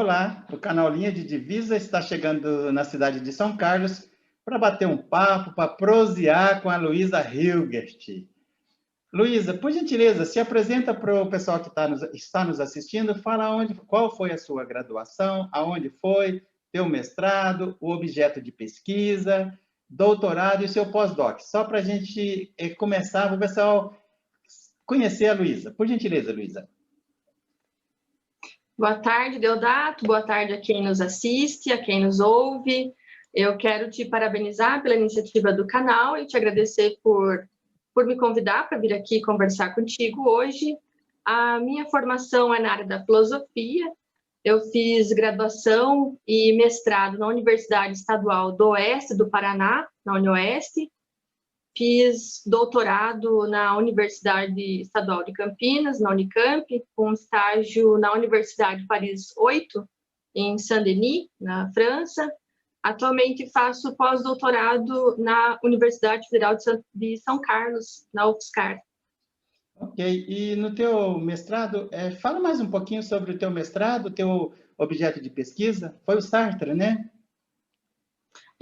Olá, o canal Linha de Divisa está chegando na cidade de São Carlos para bater um papo, para prosear com a Luísa Hilgert. Luísa, por gentileza, se apresenta para o pessoal que está nos assistindo, fala qual foi a sua graduação, aonde foi, teu mestrado, o objeto de pesquisa, doutorado e seu pós-doc. Só para a gente começar, para o pessoal conhecer a Luísa. Por gentileza, Luísa. Boa tarde, Deodato. Boa tarde a quem nos assiste, a quem nos ouve. Eu quero te parabenizar pela iniciativa do canal e te agradecer por me convidar para vir aqui conversar contigo hoje. A minha formação é na área da filosofia. Eu fiz graduação e mestrado na Universidade Estadual do Oeste do Paraná, na UniOeste. Fiz doutorado na Universidade Estadual de Campinas, na Unicamp, com estágio na Universidade Paris 8, em Saint-Denis, na França. Atualmente faço pós-doutorado na Universidade Federal de São Carlos, na UFSCar. Ok, e no teu mestrado, fala mais um pouquinho sobre o teu mestrado, o teu objeto de pesquisa. Foi o Sartre, né?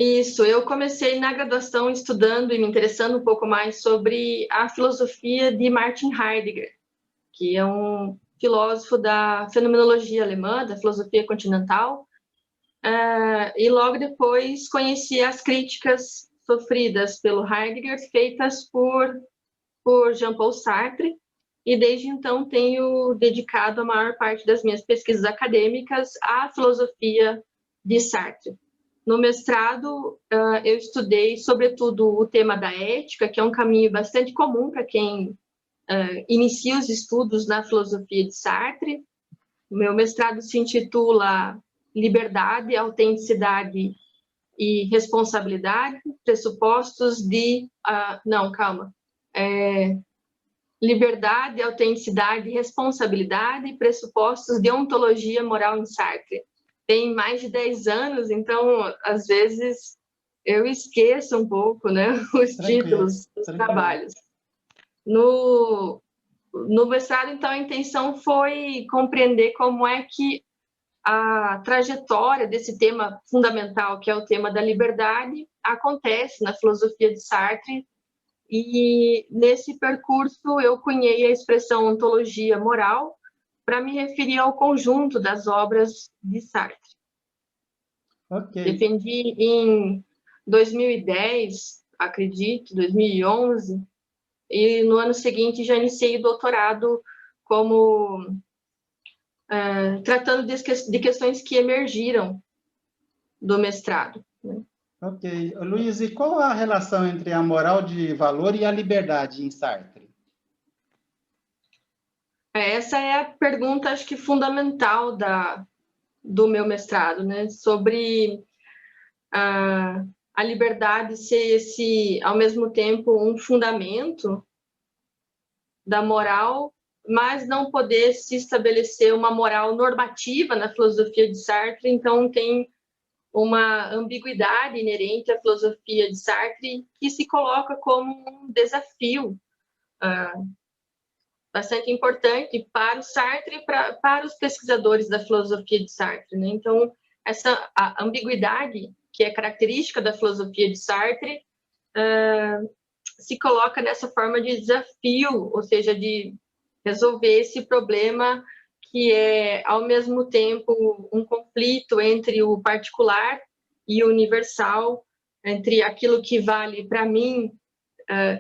Isso, eu comecei na graduação estudando e me interessando um pouco mais sobre a filosofia de Martin Heidegger, que é um filósofo da fenomenologia alemã, da filosofia continental, e logo depois conheci as críticas sofridas pelo Heidegger, feitas por Jean-Paul Sartre, e desde então tenho dedicado a maior parte das minhas pesquisas acadêmicas à filosofia de Sartre. No mestrado, eu estudei, sobretudo, o tema da ética, que é um caminho bastante comum para quem inicia os estudos na filosofia de Sartre. O meu mestrado se intitula Liberdade, Autenticidade e Responsabilidade, pressupostos de... Liberdade, Autenticidade e Responsabilidade, pressupostos de ontologia moral em Sartre. Tem mais de 10 anos, então, às vezes, eu esqueço um pouco, né, os títulos dos trabalhos. No mestrado, então, a intenção foi compreender como é que a trajetória desse tema fundamental, que é o tema da liberdade, acontece na filosofia de Sartre, e nesse percurso eu cunhei a expressão ontologia moral para me referir ao conjunto das obras de Sartre. Okay. Defendi em 2010, acredito, 2011, e no ano seguinte já iniciei o doutorado como tratando de questões que emergiram do mestrado. Né? Ok. Luiz, e qual a relação entre a moral de valor e a liberdade em Sartre? Essa é a pergunta, acho que fundamental do meu mestrado, né? Sobre a liberdade ser ao mesmo tempo, um fundamento da moral, mas não poder se estabelecer uma moral normativa na filosofia de Sartre, então tem uma ambiguidade inerente à filosofia de Sartre que se coloca como um desafio bastante importante para o Sartre e para os pesquisadores da filosofia de Sartre. Né? Então, a ambiguidade, que é característica da filosofia de Sartre, se coloca nessa forma de desafio, ou seja, de resolver esse problema que é, ao mesmo tempo, um conflito entre o particular e o universal, entre aquilo que vale para mim,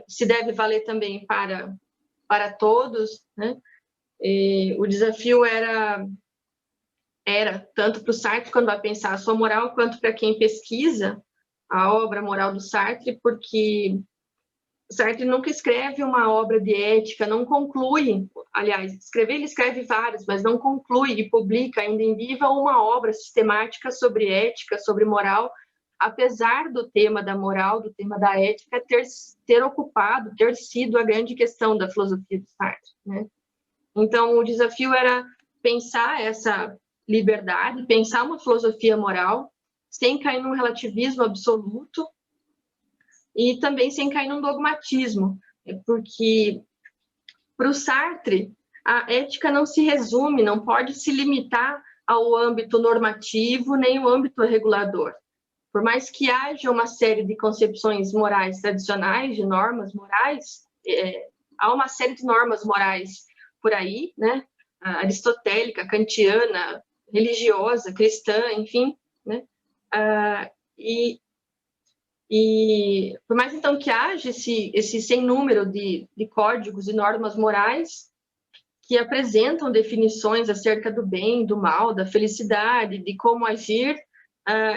se deve valer também para todos, né? E o desafio era tanto para o Sartre, quando vai pensar a sua moral, quanto para quem pesquisa a obra moral do Sartre, porque Sartre nunca escreve uma obra de ética, não conclui, aliás, ele escreve várias, mas não conclui e publica ainda em viva uma obra sistemática sobre ética, sobre moral, apesar do tema da moral, do tema da ética, ter sido a grande questão da filosofia de Sartre, né? Então, o desafio era pensar essa liberdade, pensar uma filosofia moral, sem cair num relativismo absoluto, e também sem cair num dogmatismo, porque para o Sartre a ética não se resume, não pode se limitar ao âmbito normativo, nem o âmbito regulador. Por mais que haja uma série de concepções morais tradicionais, de normas morais, há uma série de normas morais por aí, né? Aristotélica, kantiana, religiosa, cristã, enfim, né? E por mais então que haja esse sem número de códigos e normas morais que apresentam definições acerca do bem, do mal, da felicidade, de como agir,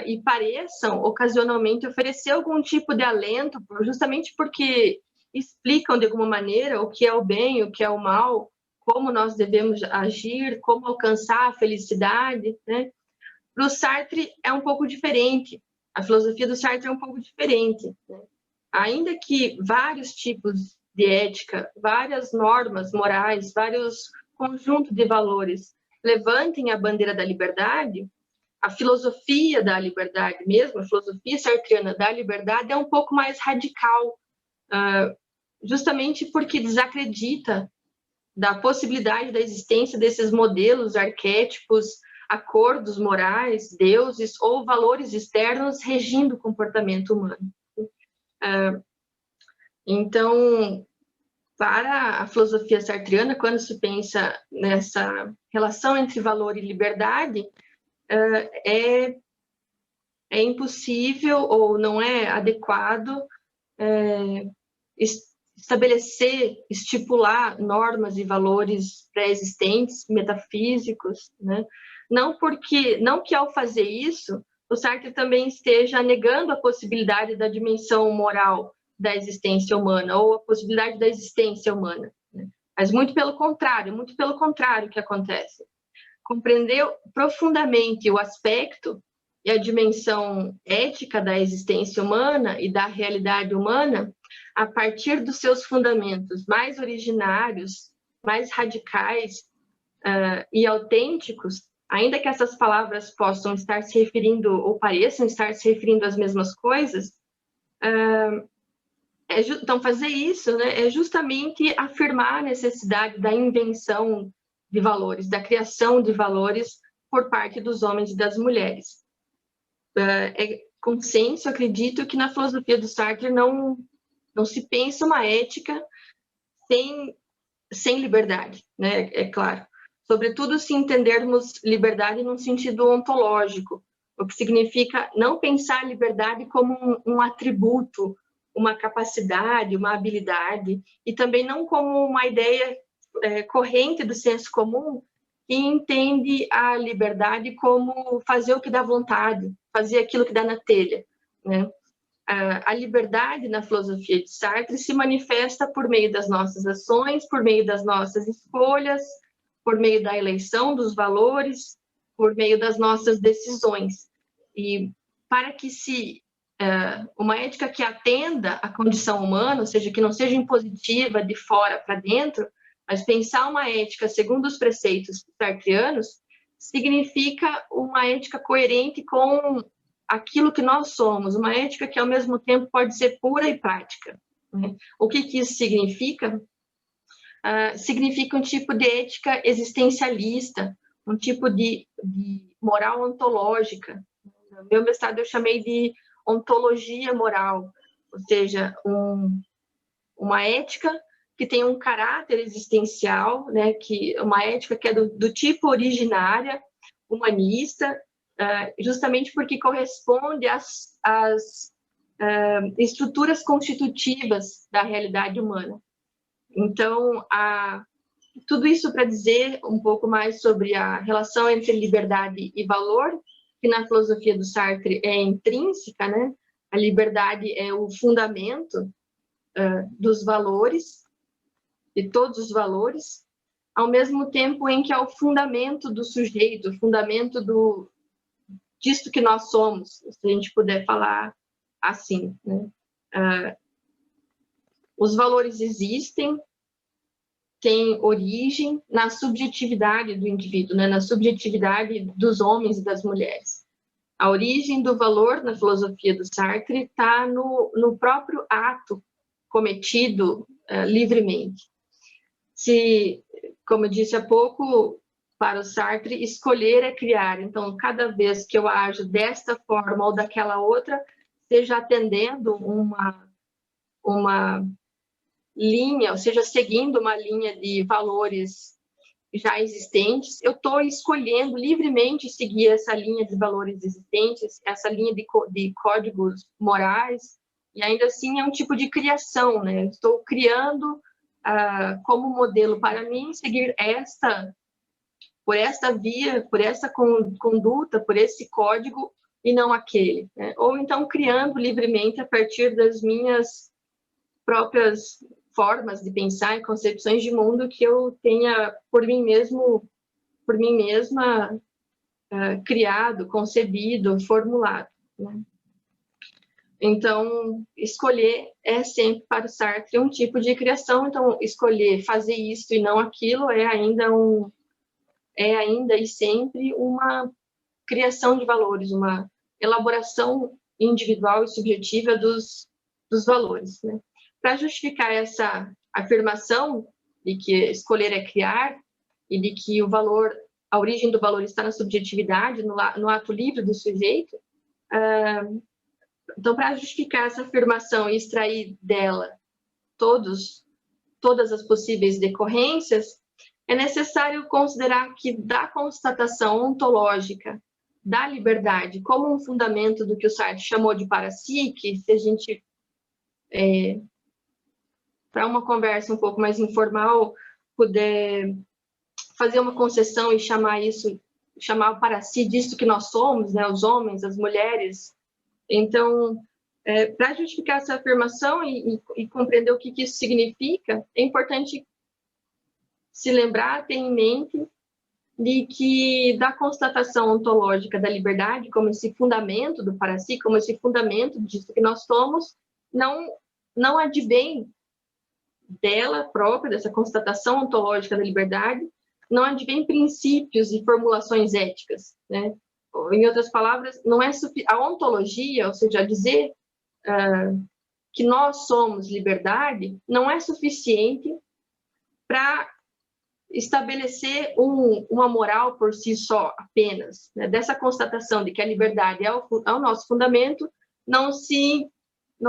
e pareçam ocasionalmente oferecer algum tipo de alento, justamente porque explicam de alguma maneira o que é o bem, o que é o mal, como nós devemos agir, como alcançar a felicidade, né? Para o Sartre é um pouco diferente. A filosofia do Sartre é um pouco diferente, né? Ainda que vários tipos de ética, várias normas morais, vários conjuntos de valores levantem a bandeira da liberdade, a filosofia da liberdade mesmo, a filosofia sartriana da liberdade é um pouco mais radical, justamente porque desacredita da possibilidade da existência desses modelos, arquétipos, acordos morais, deuses ou valores externos regindo o comportamento humano. Então, para a filosofia sartriana, quando se pensa nessa relação entre valor e liberdade, é impossível ou não é adequado estabelecer, estipular normas e valores pré-existentes, metafísicos, né? Não que ao fazer isso, o Sartre também esteja negando a possibilidade da dimensão moral da existência humana ou a possibilidade da existência humana, né? Mas muito pelo contrário que acontece. Compreender profundamente o aspecto e a dimensão ética da existência humana e da realidade humana a partir dos seus fundamentos mais originários, mais radicais e autênticos, ainda que essas palavras possam estar se referindo ou pareçam estar se referindo às mesmas coisas, então fazer isso, né, é justamente afirmar a necessidade da invenção de valores, da criação de valores por parte dos homens e das mulheres. É consenso, acredito, que na filosofia do Sartre não se pensa uma ética sem liberdade, né? É claro. Sobretudo se entendermos liberdade num sentido ontológico, o que significa não pensar a liberdade como um atributo, uma capacidade, uma habilidade, e também não como uma ideia corrente do senso comum que entende a liberdade como fazer o que dá vontade, fazer aquilo que dá na telha, né? A liberdade na filosofia de Sartre se manifesta por meio das nossas ações, por meio das nossas escolhas, por meio da eleição dos valores, por meio das nossas decisões. E para que uma ética que atenda à condição humana, ou seja, que não seja impositiva de fora para dentro, mas pensar uma ética segundo os preceitos sartrianos, significa uma ética coerente com aquilo que nós somos, uma ética que ao mesmo tempo pode ser pura e prática, né? O que isso significa? Significa um tipo de ética existencialista, um tipo de moral ontológica. No meu mestrado eu chamei de ontologia moral, ou seja, uma ética que tem um caráter existencial, né? Uma ética que é do tipo originária, humanista, justamente porque corresponde às estruturas constitutivas da realidade humana. Então, tudo isso para dizer um pouco mais sobre a relação entre liberdade e valor, que na filosofia do Sartre é intrínseca, né? A liberdade é o fundamento dos valores, de todos os valores, ao mesmo tempo em que é o fundamento do sujeito, o fundamento disto que nós somos, se a gente puder falar assim, né? Os valores existem, têm origem na subjetividade do indivíduo, né? Na subjetividade dos homens e das mulheres. A origem do valor na filosofia do Sartre está no próprio ato cometido livremente. Como eu disse há pouco, para o Sartre, escolher é criar. Então, cada vez que eu ajo desta forma ou daquela outra, seja atendendo uma linha, ou seja, seguindo uma linha de valores já existentes, eu estou escolhendo livremente seguir essa linha de valores existentes, essa linha de códigos morais, e ainda assim é um tipo de criação, né? Estou criando como modelo para mim seguir por esta via, por essa conduta, por esse código e não aquele, né? Ou então criando livremente a partir das minhas próprias formas de pensar e concepções de mundo que eu tenha por mim mesma criado, concebido, formulado, né? Então, escolher é sempre para o Sartre um tipo de criação. Então, escolher fazer isso e não aquilo é ainda e sempre uma criação de valores, uma elaboração individual e subjetiva dos valores, né? Para justificar essa afirmação de que escolher é criar e de que a origem do valor está na subjetividade, no ato livre do sujeito, então, para justificar essa afirmação e extrair dela todas as possíveis decorrências, é necessário considerar que da constatação ontológica da liberdade como um fundamento do que o Sartre chamou de parapsique, se a gente, para uma conversa um pouco mais informal, puder fazer uma concessão e chamar o parapsique disso que nós somos, né, os homens, as mulheres. Então, para justificar essa afirmação e compreender o que isso significa, é importante se lembrar, ter em mente de que da constatação ontológica da liberdade, como esse fundamento do parapsique, como esse fundamento disso que nós somos, não advém dela própria, dessa constatação ontológica da liberdade, não advém princípios e formulações éticas, né? Em outras palavras, não é a ontologia, ou seja, dizer que nós somos liberdade, não é suficiente para estabelecer uma moral por si só, apenas, né? Dessa constatação de que a liberdade é o nosso fundamento, não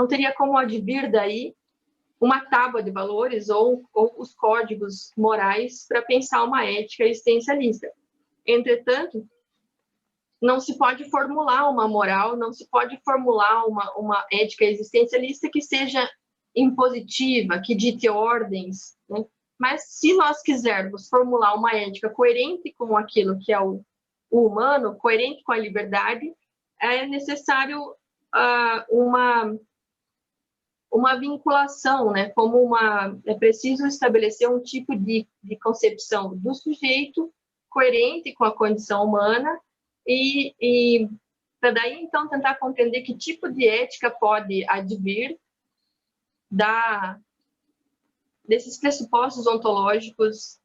teria como advir daí uma tábua de valores ou os códigos morais para pensar uma ética existencialista. Entretanto, não se pode formular uma moral, não se pode formular uma ética existencialista que seja impositiva, que dite ordens, né? Mas se nós quisermos formular uma ética coerente com aquilo que é o humano, coerente com a liberdade, é necessário uma vinculação, né? É preciso estabelecer um tipo de concepção do sujeito coerente com a condição humana e para daí, então, tentar compreender que tipo de ética pode advir desses pressupostos ontológicos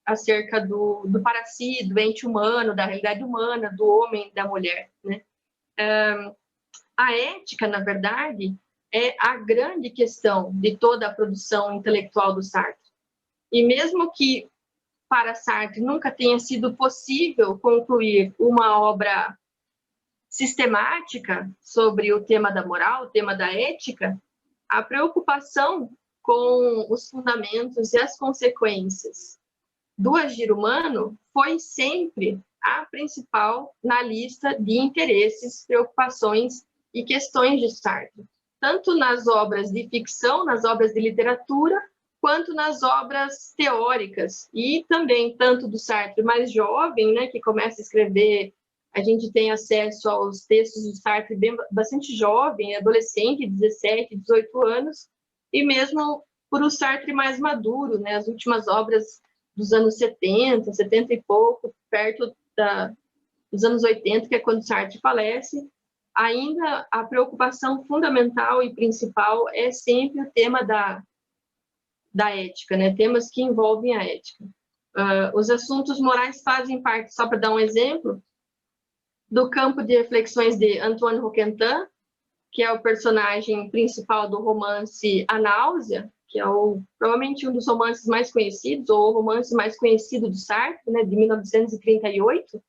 acerca do para si, do ente humano, da realidade humana, do homem, da mulher, né? A ética, na verdade, é a grande questão de toda a produção intelectual do Sartre. E mesmo que para Sartre nunca tenha sido possível concluir uma obra sistemática sobre o tema da moral, o tema da ética, a preocupação com os fundamentos e as consequências do agir humano foi sempre a principal na lista de interesses, preocupações e questões de Sartre, tanto nas obras de ficção, nas obras de literatura, quanto nas obras teóricas, e também tanto do Sartre mais jovem, né, que começa a escrever, a gente tem acesso aos textos do Sartre bastante jovem, adolescente, 17, 18 anos, e mesmo por o Sartre mais maduro, né, as últimas obras dos anos 70, 70 e pouco, perto dos anos 80, que é quando Sartre falece, ainda a preocupação fundamental e principal é sempre o tema da ética, né? Temas que envolvem a ética. Os assuntos morais fazem parte, só para dar um exemplo, do campo de reflexões de Antoine Roquentin, que é o personagem principal do romance A Náusea, que é provavelmente um dos romances mais conhecidos, ou o romance mais conhecido do Sartre, né, de 1938,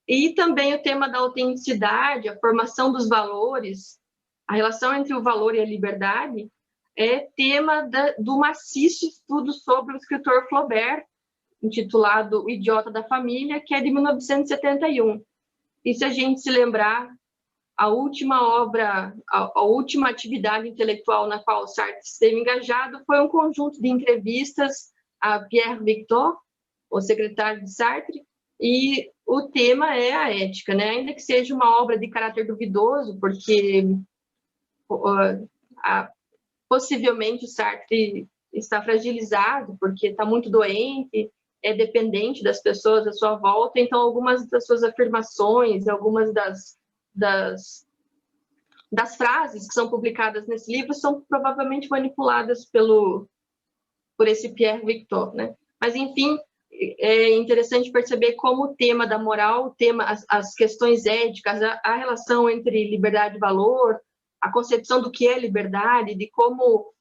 e também o tema da autenticidade, a formação dos valores, a relação entre o valor e a liberdade, é tema do maciço estudo sobre o escritor Flaubert, intitulado O Idiota da Família, que é de 1971. E se a gente se lembrar, a última obra, a última atividade intelectual na qual Sartre esteve engajado foi um conjunto de entrevistas a Pierre Victor, o secretário de Sartre, e o tema é a ética, né? Ainda que seja uma obra de caráter duvidoso, porque possivelmente o Sartre está fragilizado, porque está muito doente, é dependente das pessoas à sua volta, então algumas das suas afirmações, algumas das frases que são publicadas nesse livro são provavelmente manipuladas por esse Pierre Victor, né? Mas, enfim, é interessante perceber como o tema da moral, o tema, as questões éticas, a relação entre liberdade e valor, a concepção do que é liberdade, de como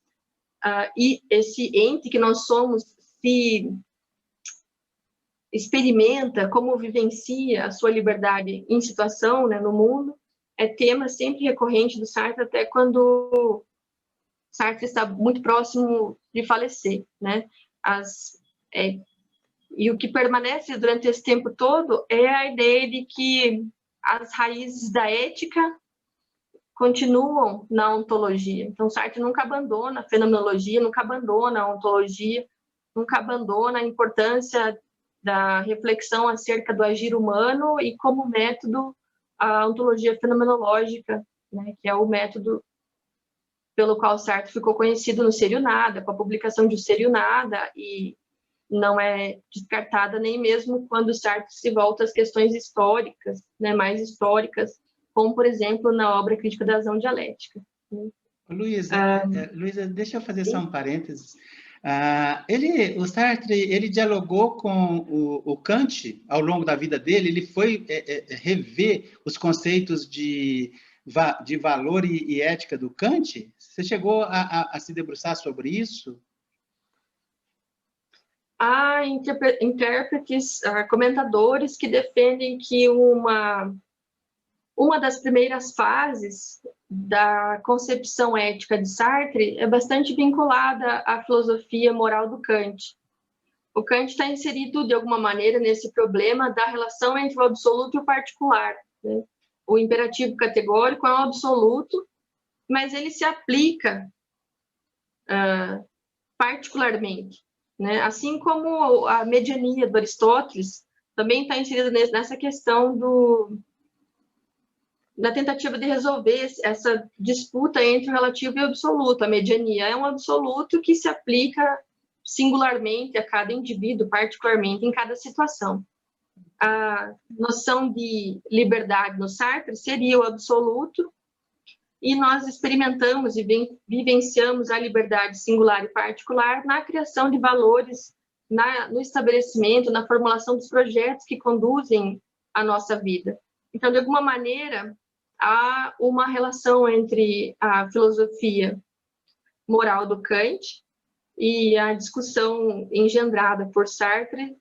e esse ente que nós somos se experimenta, como vivencia a sua liberdade em situação, né, no mundo, é tema sempre recorrente do Sartre, até quando Sartre está muito próximo de falecer, né? E o que permanece durante esse tempo todo é a ideia de que as raízes da ética continuam na ontologia. Então, Sartre nunca abandona a fenomenologia, nunca abandona a ontologia, nunca abandona a importância da reflexão acerca do agir humano e como método a ontologia fenomenológica, né, que é o método pelo qual Sartre ficou conhecido no Ser e o Nada, com a publicação de O Ser e o Nada, e não é descartada nem mesmo quando Sartre se volta às questões históricas, né, mais históricas, como, por exemplo, na obra Crítica da Razão Dialética. Luísa, deixa eu fazer só um parênteses. O Sartre, ele dialogou com o Kant ao longo da vida dele, ele foi rever os conceitos de valor e ética do Kant? Você chegou a se debruçar sobre isso? Há intérpretes, comentadores que defendem que uma das primeiras fases da concepção ética de Sartre é bastante vinculada à filosofia moral do Kant. O Kant está inserido, de alguma maneira, nesse problema da relação entre o absoluto e o particular, né? O imperativo categórico é um absoluto, mas ele se aplica particularmente, né? Assim como a mediania do Aristóteles também está inserida nessa questão da tentativa de resolver essa disputa entre o relativo e o absoluto. A mediania é um absoluto que se aplica singularmente a cada indivíduo, particularmente em cada situação. A noção de liberdade no Sartre seria o absoluto, e nós experimentamos e vivenciamos a liberdade singular e particular na criação de valores, no estabelecimento, na formulação dos projetos que conduzem a nossa vida. Então, de alguma maneira, há uma relação entre a filosofia moral do Kant e a discussão engendrada por Sartre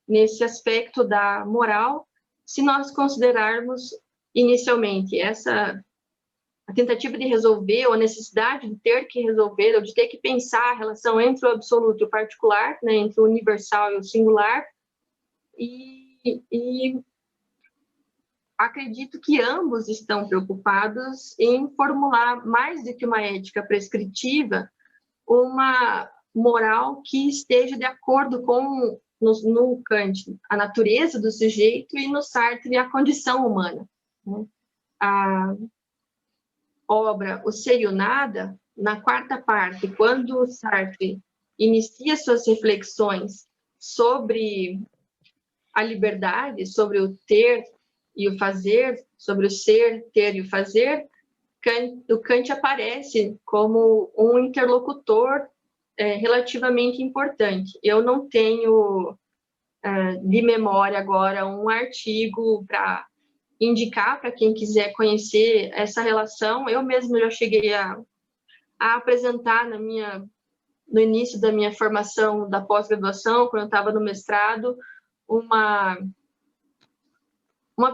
nesse aspecto da moral, se nós considerarmos inicialmente a tentativa de resolver, ou a necessidade de ter que resolver, ou de ter que pensar a relação entre o absoluto e o particular, né, entre o universal e o singular, e acredito que ambos estão preocupados em formular, mais do que uma ética prescritiva, uma moral que esteja de acordo com, no Kant, a natureza do sujeito, e no Sartre, a condição humana, né? A obra O Ser e o Nada, na quarta parte, quando Sartre inicia suas reflexões sobre a liberdade, sobre o ter e o fazer, sobre o ser, ter e o fazer, o Kant aparece como um interlocutor relativamente importante. Eu não tenho de memória agora um artigo para indicar para quem quiser conhecer essa relação. Eu mesmo já cheguei a a apresentar no início da minha formação da pós-graduação, quando eu estava no mestrado, uma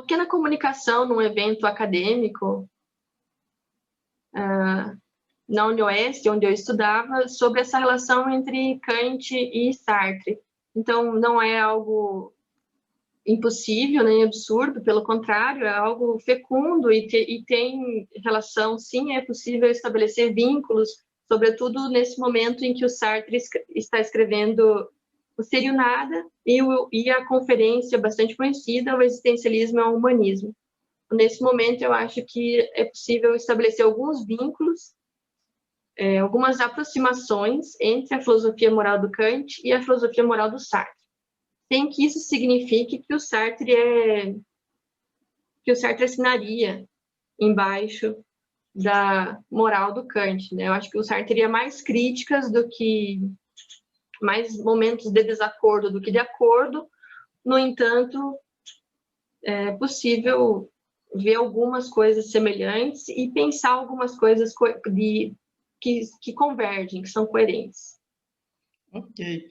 pequena comunicação num evento acadêmico na UniOeste, onde eu estudava, sobre essa relação entre Kant e Sartre. Então, não é algo impossível nem absurdo, pelo contrário, é algo fecundo e tem relação, sim, é possível estabelecer vínculos, sobretudo nesse momento em que o Sartre está escrevendo O Ser e o Nada e a conferência bastante conhecida, O Existencialismo ao Humanismo. Nesse momento, eu acho que é possível estabelecer alguns vínculos, algumas aproximações entre a filosofia moral do Kant e a filosofia moral do Sartre, sem que isso signifique que o Sartre assinaria embaixo da moral do Kant, né? Eu acho que o Sartre teria mais críticas mais momentos de desacordo do que de acordo. No entanto, é possível ver algumas coisas semelhantes e pensar algumas coisas que convergem, que são coerentes. Ok.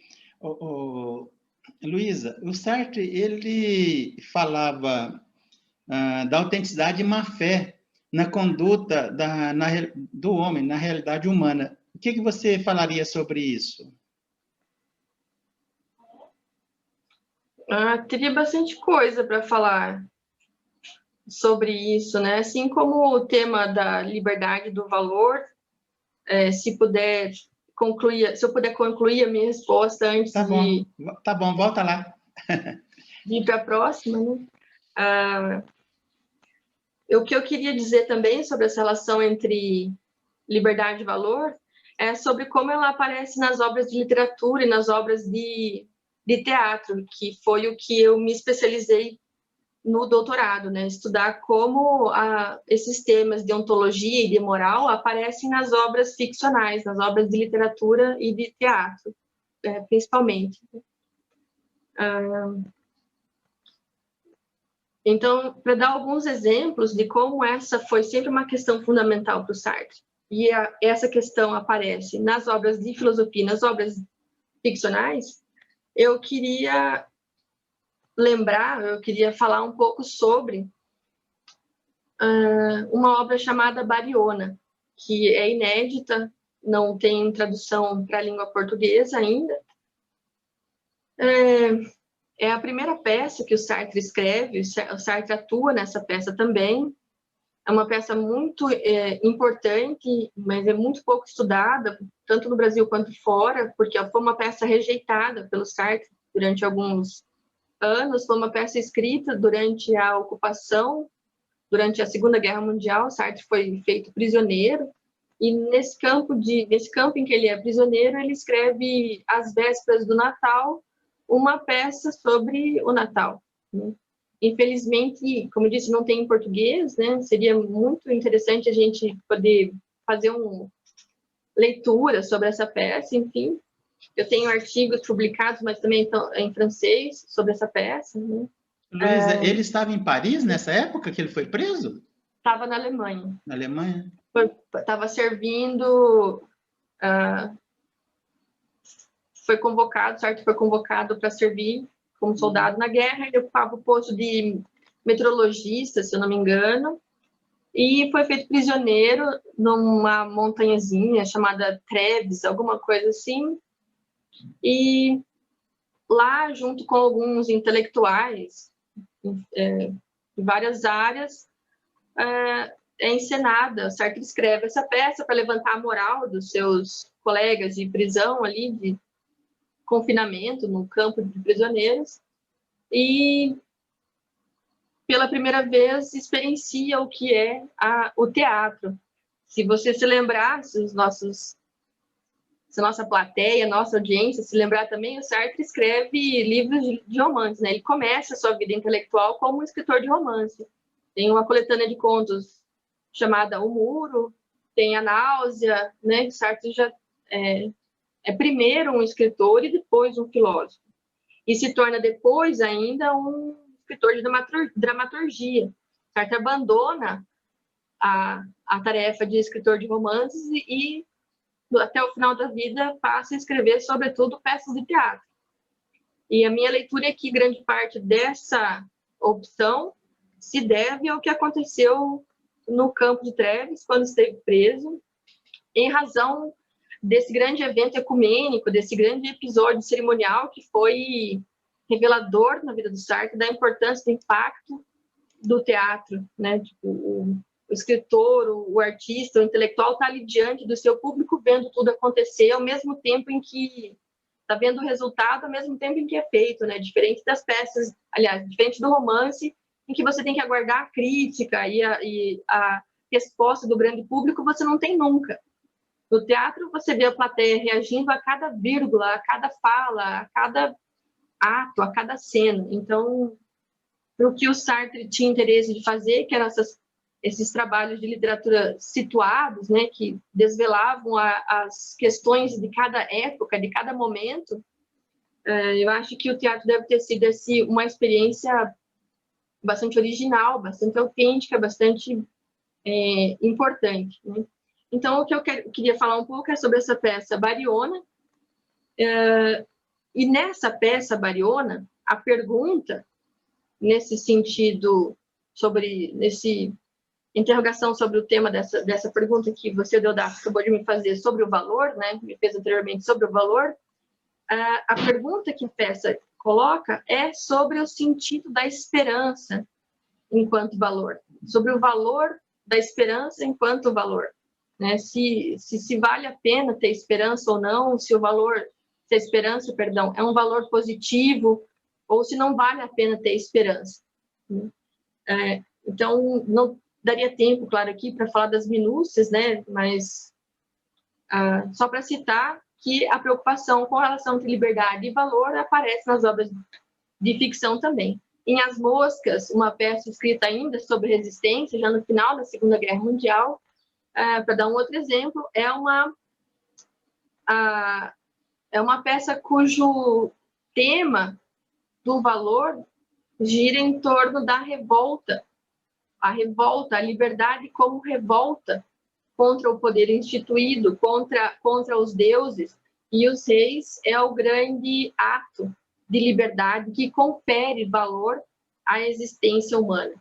Luísa, o Sartre, ele falava da autenticidade e má-fé na conduta do homem, na realidade humana. O que você falaria sobre isso? Teria bastante coisa para falar sobre isso, né? Assim como o tema da liberdade do valor, se eu puder concluir a minha resposta antes Tá bom, volta lá. de ir para a próxima, né? O que eu queria dizer também sobre essa relação entre liberdade e valor é sobre como ela aparece nas obras de literatura e nas obras de teatro, que foi o que eu me especializei no doutorado, né? Estudar como esses temas de ontologia e de moral aparecem nas obras ficcionais, nas obras de literatura e de teatro, principalmente. Então, para dar alguns exemplos de como essa foi sempre uma questão fundamental para o Sartre, e essa questão aparece nas obras de filosofia, nas obras ficcionais, eu queria falar um pouco sobre uma obra chamada Bariona, que é inédita, não tem tradução para a língua portuguesa ainda. É a primeira peça que o Sartre escreve, o Sartre atua nessa peça também. É uma peça muito importante, mas é muito pouco estudada, tanto no Brasil quanto fora, porque foi uma peça rejeitada pelo Sartre durante alguns anos. Foi uma peça escrita durante a ocupação, durante a Segunda Guerra Mundial. Sartre foi feito prisioneiro, e nesse campo em que ele é prisioneiro, ele escreve, às vésperas do Natal, uma peça sobre o Natal, né? Infelizmente, como eu disse, não tem em português, né? Seria muito interessante a gente poder fazer uma leitura sobre essa peça, enfim. Eu tenho artigos publicados, mas também em francês, sobre essa peça, né? Luísa, ele estava em Paris nessa época que ele foi preso? Estava na Alemanha. Na Alemanha? Estava servindo... Sartre foi convocado para servir como soldado na guerra. Ele ocupava o posto de meteorologista, se eu não me engano, e foi feito prisioneiro numa montanhazinha chamada Treves, alguma coisa assim. E lá, junto com alguns intelectuais de várias áreas, é encenada. Sartre escreve essa peça para levantar a moral dos seus colegas de prisão ali, de confinamento no campo de prisioneiros, e pela primeira vez experiencia o que é o teatro. Se você se lembrar, se a nossa plateia, nossa audiência se lembrar também, o Sartre escreve livros de romance, né? Ele começa a sua vida intelectual como um escritor de romance. Tem uma coletânea de contos chamada O Muro, tem A Náusea, né? Sartre já é primeiro um escritor e depois um filósofo. E se torna depois ainda um escritor de dramaturgia. Sartre abandona a tarefa de escritor de romances e até o final da vida, passa a escrever, sobretudo, peças de teatro. E a minha leitura é que grande parte dessa opção se deve ao que aconteceu no Campo de Treves, quando esteve preso, em razão desse grande evento ecumênico, desse grande episódio cerimonial que foi revelador na vida do Sartre, da importância, do impacto do teatro, né? Tipo, o escritor, o artista, o intelectual está ali diante do seu público, vendo tudo acontecer, ao mesmo tempo em que está vendo o resultado, ao mesmo tempo em que é feito, né? Diferente das peças, aliás, diferente do romance, em que você tem que aguardar a crítica e a resposta do grande público, você não tem nunca. No teatro, você vê a plateia reagindo a cada vírgula, a cada fala, a cada ato, a cada cena. Então, o que o Sartre tinha interesse de fazer, que eram esses trabalhos de literatura situados, né, que desvelavam as questões de cada época, de cada momento, eu acho que o teatro deve ter sido uma experiência bastante original, bastante autêntica, bastante importante, né? Então, o que eu queria falar um pouco é sobre essa peça Bariona. E nessa peça Bariona, a pergunta, nesse sentido, interrogação sobre o tema dessa pergunta que você, Deodato, acabou de me fazer sobre o valor, né? Me fez anteriormente sobre o valor. A pergunta que a peça coloca é sobre o sentido da esperança enquanto valor, sobre o valor da esperança enquanto valor, né? Se vale a pena ter esperança ou não, se a esperança, perdão, é um valor positivo ou se não vale a pena ter esperança. Então, não daria tempo, claro, aqui para falar das minúcias, né? Mas só para citar que a preocupação com relação entre liberdade e valor aparece nas obras de ficção também. Em As Moscas, uma peça escrita ainda sobre resistência, já no final da Segunda Guerra Mundial, para dar um outro exemplo, é uma peça cujo tema do valor gira em torno da revolta, a liberdade como revolta contra o poder instituído, contra os deuses, e os reis é o grande ato de liberdade que confere valor à existência humana.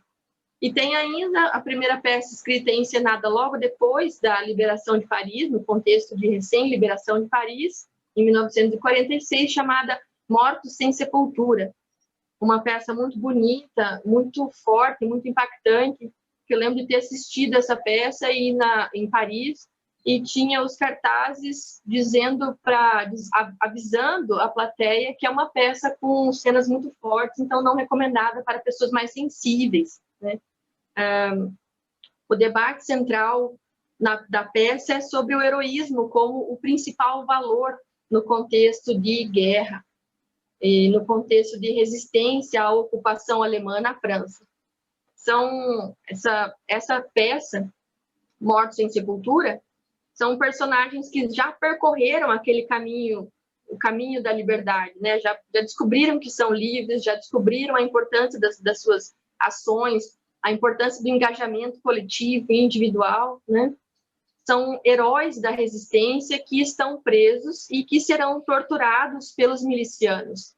E tem ainda a primeira peça escrita e encenada logo depois da liberação de Paris, no contexto de recém-liberação de Paris, em 1946, chamada Mortos Sem Sepultura. Uma peça muito bonita, muito forte, muito impactante, que eu lembro de ter assistido essa peça em Paris, e tinha os cartazes avisando a plateia que é uma peça com cenas muito fortes, então não recomendada para pessoas mais sensíveis, né? O debate central da peça é sobre o heroísmo como o principal valor no contexto de guerra e no contexto de resistência à ocupação alemã na França. Essa peça, Mortos Sem Sepultura, são personagens que já percorreram aquele caminho, o caminho da liberdade, né? Já descobriram que são livres, já descobriram a importância das suas ações, a importância do engajamento coletivo e individual, né? São heróis da resistência que estão presos e que serão torturados pelos milicianos.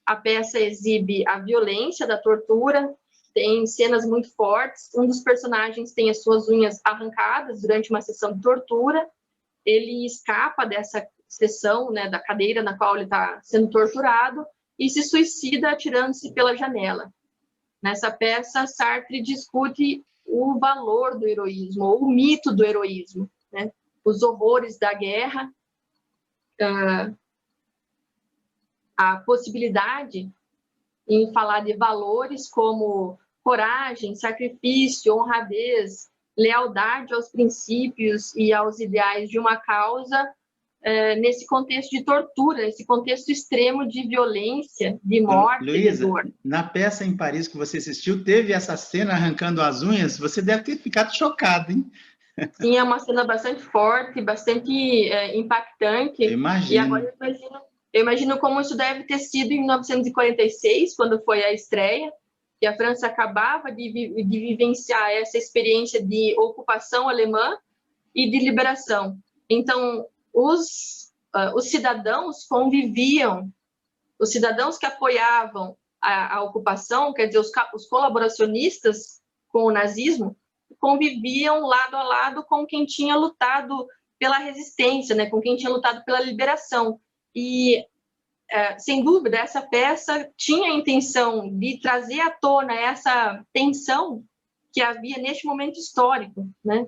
A peça exibe a violência da tortura, tem cenas muito fortes. Um dos personagens tem as suas unhas arrancadas durante uma sessão de tortura. Ele escapa dessa sessão, né, da cadeira na qual ele está sendo torturado e se suicida atirando-se pela janela. Nessa peça, Sartre discute o valor do heroísmo, ou o mito do heroísmo, né? Os horrores da guerra, a possibilidade em falar de valores como coragem, sacrifício, honradez, lealdade aos princípios e aos ideais de uma causa, nesse contexto de tortura, nesse contexto extremo de violência, de morte, Luísa, de dor. Na peça em Paris que você assistiu, teve essa cena arrancando as unhas, você deve ter ficado chocado, hein? Sim, é uma cena bastante forte, bastante impactante. Imagino. E agora eu imagino como isso deve ter sido em 1946, quando foi a estreia, que a França acabava de vivenciar essa experiência de ocupação alemã e de liberação. Então, os cidadãos conviviam, os cidadãos que apoiavam a ocupação, quer dizer, os colaboracionistas com o nazismo, conviviam lado a lado com quem tinha lutado pela resistência, né, com quem tinha lutado pela liberação. E, sem dúvida, essa peça tinha a intenção de trazer à tona essa tensão que havia neste momento histórico, né?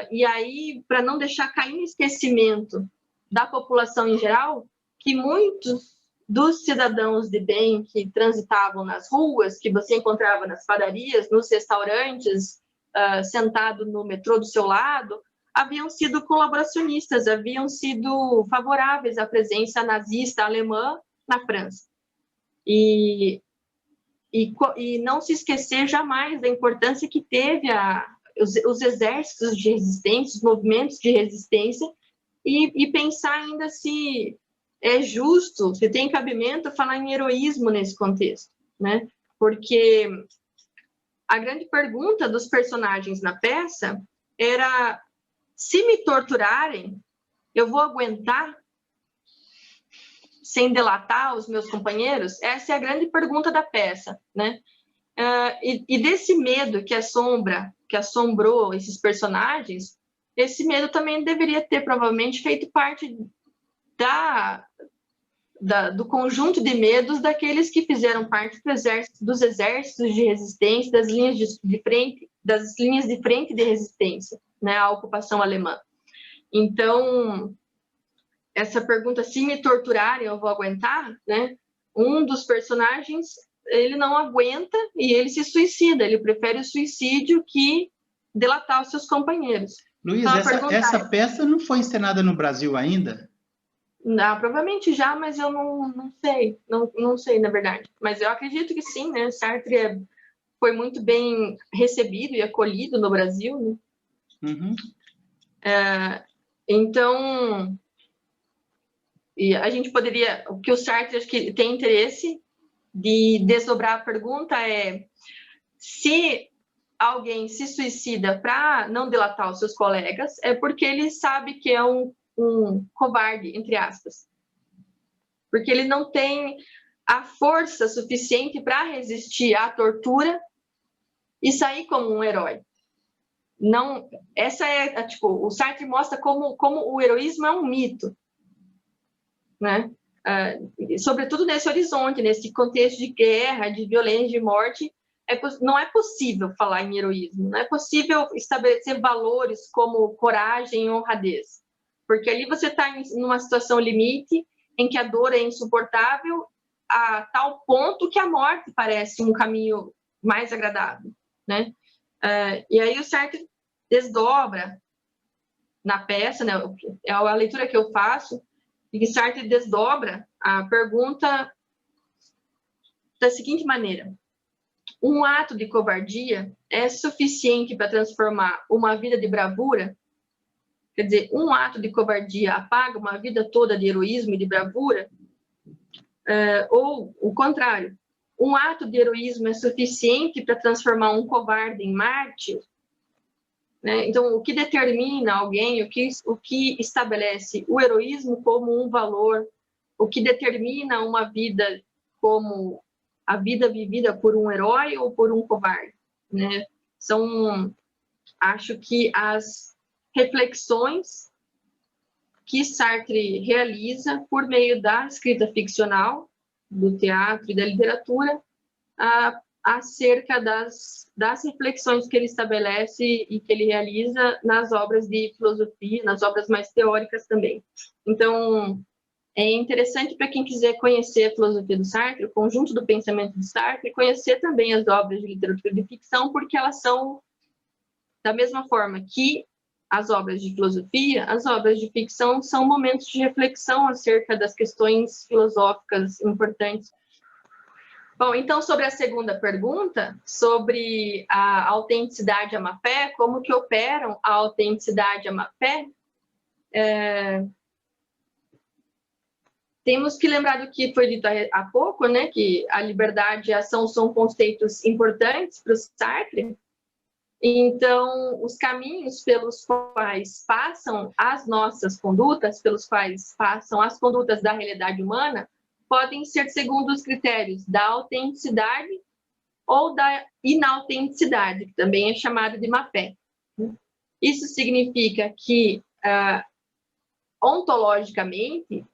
E aí, para não deixar cair no esquecimento da população em geral, que muitos dos cidadãos de bem que transitavam nas ruas, que você encontrava nas padarias, nos restaurantes, sentado no metrô do seu lado, haviam sido colaboracionistas, haviam sido favoráveis à presença nazista alemã na França. E não se esquecer jamais da importância que teve os exércitos de resistência, os movimentos de resistência, e pensar ainda se é justo, se tem cabimento falar em heroísmo nesse contexto, né? Porque a grande pergunta dos personagens na peça era: se me torturarem, eu vou aguentar sem delatar os meus companheiros? Essa é a grande pergunta da peça, né? E desse medo que assombrou esses personagens, esse medo também deveria ter provavelmente feito parte do conjunto de medos daqueles que fizeram parte dos exércitos de resistência, das linhas de frente de resistência, né, à ocupação alemã. Então, essa pergunta, se me torturarem, eu vou aguentar, né? Um dos personagens, ele não aguenta e ele se suicida, ele prefere o suicídio que delatar os seus companheiros. Luiz, então, essa peça não foi encenada no Brasil ainda? Não, provavelmente já, mas eu não sei, não sei, na verdade. Mas eu acredito que sim, né? Sartre foi muito bem recebido e acolhido no Brasil, né? Uhum. Então, e a gente poderia, o que o Sartre acho que tem interesse de desdobrar a pergunta é: se alguém se suicida para não delatar os seus colegas, é porque ele sabe que é um covarde, entre aspas, porque ele não tem a força suficiente para resistir à tortura e sair como um herói. Não, essa é tipo, o Sartre mostra como o heroísmo é um mito, né? Sobretudo nesse horizonte, nesse contexto de guerra, de violência, de morte, não é possível falar em heroísmo, não é possível estabelecer valores como coragem e honradez, porque ali você está numa situação limite em que a dor é insuportável a tal ponto que a morte parece um caminho mais agradável, né? E aí o Sartre desdobra na peça, né? É a leitura que eu faço, e que Sartre desdobra a pergunta da seguinte maneira: um ato de covardia é suficiente para transformar uma vida de bravura? Quer dizer, um ato de covardia apaga uma vida toda de heroísmo e de bravura? Ou o contrário, um ato de heroísmo é suficiente para transformar um covarde em mártir? Né? Então, o que determina alguém, o que estabelece o heroísmo como um valor, o que determina uma vida como a vida vivida por um herói ou por um covarde, né? Acho que as reflexões que Sartre realiza por meio da escrita ficcional, do teatro e da literatura, acerca das reflexões que ele estabelece e que ele realiza nas obras de filosofia, nas obras mais teóricas também. Então, é interessante para quem quiser conhecer a filosofia do Sartre, o conjunto do pensamento do Sartre, conhecer também as obras de literatura de ficção, porque elas são, da mesma forma que as obras de filosofia, as obras de ficção são momentos de reflexão acerca das questões filosóficas importantes. Bom, então, sobre a segunda pergunta, sobre a autenticidade e a má-fé, como que operam a autenticidade e a má-fé, temos que lembrar do que foi dito há pouco, né, que a liberdade e a ação são conceitos importantes para o Sartre, Então, os caminhos pelos quais passam as nossas condutas, pelos quais passam as condutas da realidade humana, podem ser segundo os critérios da autenticidade ou da inautenticidade, que também é chamado de má-fé. Isso significa que, ontologicamente,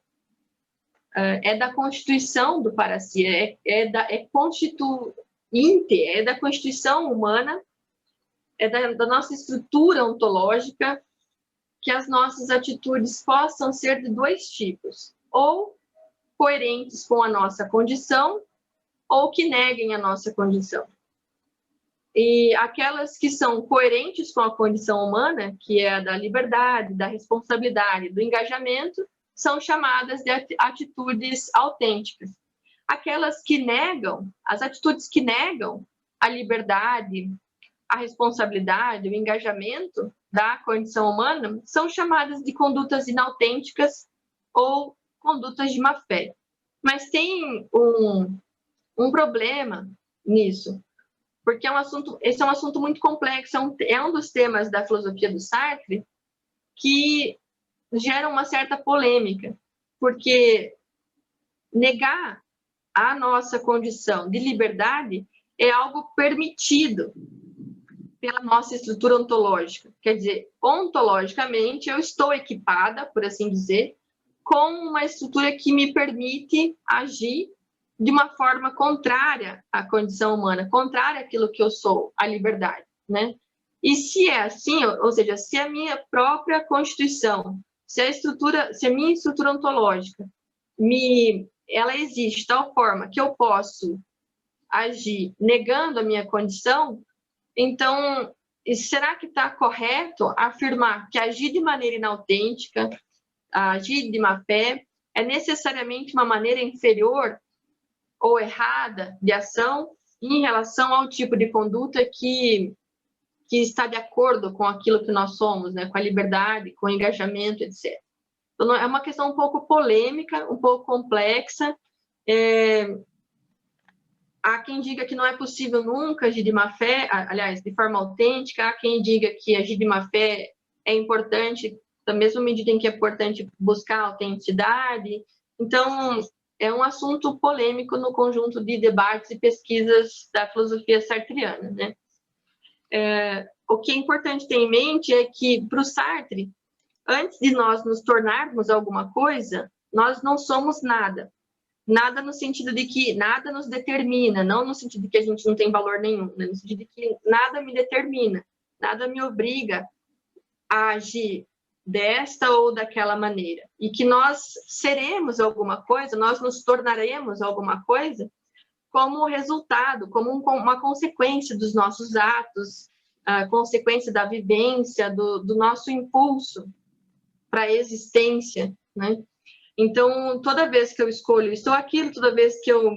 é da constituição do para-si, é constituinte, é da constituição humana, é da nossa estrutura ontológica, que as nossas atitudes possam ser de dois tipos, ou coerentes com a nossa condição, ou que neguem a nossa condição. E aquelas que são coerentes com a condição humana, que é a da liberdade, da responsabilidade, do engajamento, são chamadas de atitudes autênticas. Aquelas que negam, as atitudes que negam a liberdade, a responsabilidade, o engajamento da condição humana, são chamadas de condutas inautênticas ou condutas de má-fé. Mas tem um problema nisso, porque esse é um assunto muito complexo, é um dos temas da filosofia do Sartre que gera uma certa polêmica, porque negar a nossa condição de liberdade é algo permitido pela nossa estrutura ontológica. Quer dizer, ontologicamente, eu estou equipada, por assim dizer, com uma estrutura que me permite agir de uma forma contrária à condição humana, contrária àquilo que eu sou, à liberdade, né? E se é assim, ou seja, se a minha própria constituição, se a minha estrutura ontológica, ela existe de tal forma que eu posso agir negando a minha condição, então, será que está correto afirmar que agir de maneira inautêntica, agir de má-fé, é necessariamente uma maneira inferior ou errada de ação em relação ao tipo de conduta que está de acordo com aquilo que nós somos, né? Com a liberdade, com o engajamento, etc. Então, é uma questão um pouco polêmica, um pouco complexa. Há quem diga que não é possível nunca agir de má-fé, aliás, de forma autêntica. Há quem diga que agir de má-fé é importante, da mesma medida em que é importante buscar a autenticidade. Então, é um assunto polêmico no conjunto de debates e pesquisas da filosofia sartriana, né? O que é importante ter em mente é que, para o Sartre, antes de nós nos tornarmos alguma coisa, nós não somos nada. Nada no sentido de que nada nos determina, não no sentido de que a gente não tem valor nenhum, né? No sentido de que nada me determina, nada me obriga a agir desta ou daquela maneira. E que nós seremos alguma coisa, nós nos tornaremos alguma coisa como resultado, como uma consequência dos nossos atos, a consequência da vivência, do nosso impulso para a existência, né? Então, toda vez que eu escolho isso ou aquilo, toda vez que eu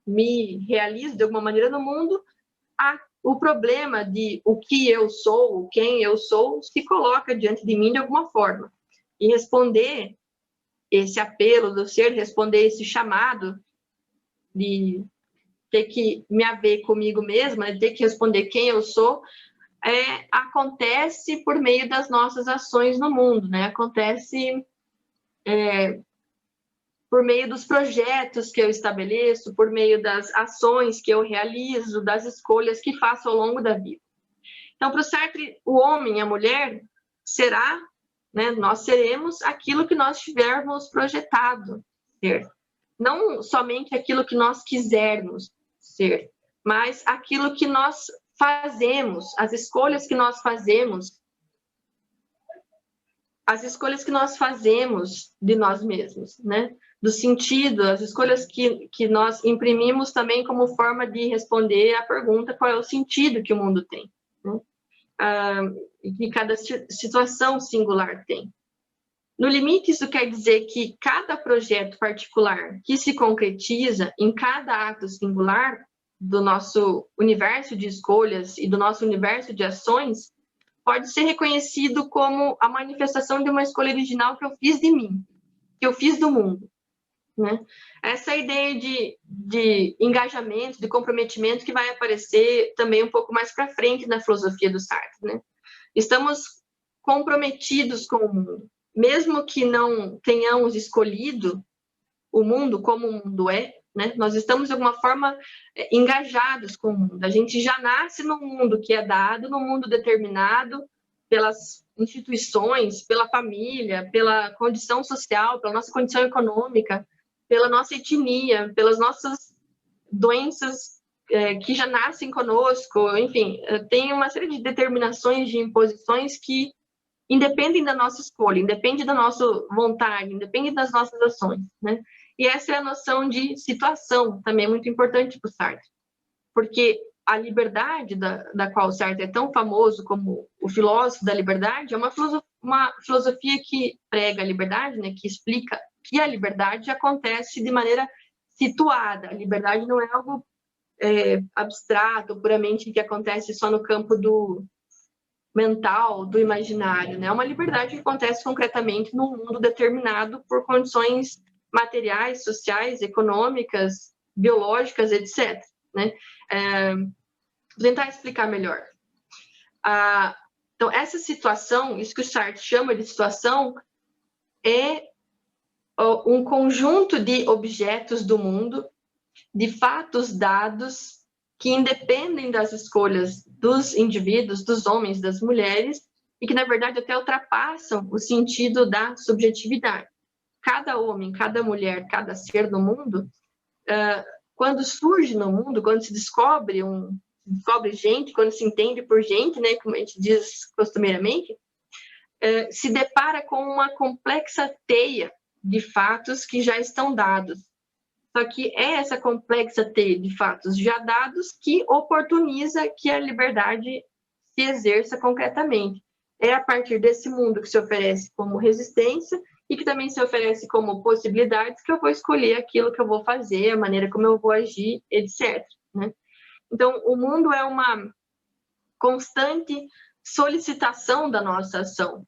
me realizo de alguma maneira no mundo, o problema de o que eu sou, quem eu sou, se coloca diante de mim de alguma forma. E responder esse apelo do ser, responder esse chamado de ter que me haver comigo mesma, de ter que responder quem eu sou, acontece por meio das nossas ações no mundo, né? Acontece por meio dos projetos que eu estabeleço, por meio das ações que eu realizo, das escolhas que faço ao longo da vida. Então, para o Sartre, o homem, a mulher, será, né, nós seremos aquilo que nós tivermos projetado ser. Não somente aquilo que nós quisermos ser, mas aquilo que nós fazemos, as escolhas que nós fazemos, de nós mesmos, né? Do sentido, as escolhas que nós imprimimos também como forma de responder à pergunta qual é o sentido que o mundo tem, né? Que cada situação singular tem. No limite, isso quer dizer que cada projeto particular que se concretiza em cada ato singular do nosso universo de escolhas e do nosso universo de ações pode ser reconhecido como a manifestação de uma escolha original que eu fiz de mim, que eu fiz do mundo. né? Essa ideia de engajamento, de comprometimento que vai aparecer também um pouco mais para frente na filosofia do Sartre, né? Estamos comprometidos com o mundo, mesmo que não tenhamos escolhido o mundo como o mundo é, né? Nós estamos de alguma forma engajados com o mundo. A gente já nasce num mundo que é dado, num mundo determinado pelas instituições, pela família, pela condição social, pela nossa condição econômica, pela nossa etnia, pelas nossas doenças que já nascem conosco, enfim, tem uma série de determinações, de imposições que independem da nossa escolha, independem da nossa vontade, independem das nossas ações, né? E essa é a noção de situação, também muito importante para o Sartre, porque a liberdade da qual o Sartre é tão famoso como o filósofo da liberdade é uma filosofia que prega a liberdade, né, que explica que a liberdade acontece de maneira situada. A liberdade não é algo abstrato, puramente que acontece só no campo do mental, do imaginário, né? É uma liberdade que acontece concretamente num mundo determinado por condições materiais, sociais, econômicas, biológicas, etc., né? Vou tentar explicar melhor. Então, essa situação, isso que o Sartre chama de situação, é um conjunto de objetos do mundo, de fatos dados, que independem das escolhas dos indivíduos, dos homens, das mulheres, e que, na verdade, até ultrapassam o sentido da subjetividade. Cada homem, cada mulher, cada ser no mundo, quando surge no mundo, quando se descobre gente, quando se entende por gente, né, como a gente diz costumeiramente, se depara com uma complexa teia de fatos que já estão dados. Só que é essa complexa teia de fatos já dados que oportuniza que a liberdade se exerça concretamente. É a partir desse mundo que se oferece como resistência e que também se oferece como possibilidades que eu vou escolher aquilo que eu vou fazer, a maneira como eu vou agir, etc., né? Então, o mundo é uma constante solicitação da nossa ação.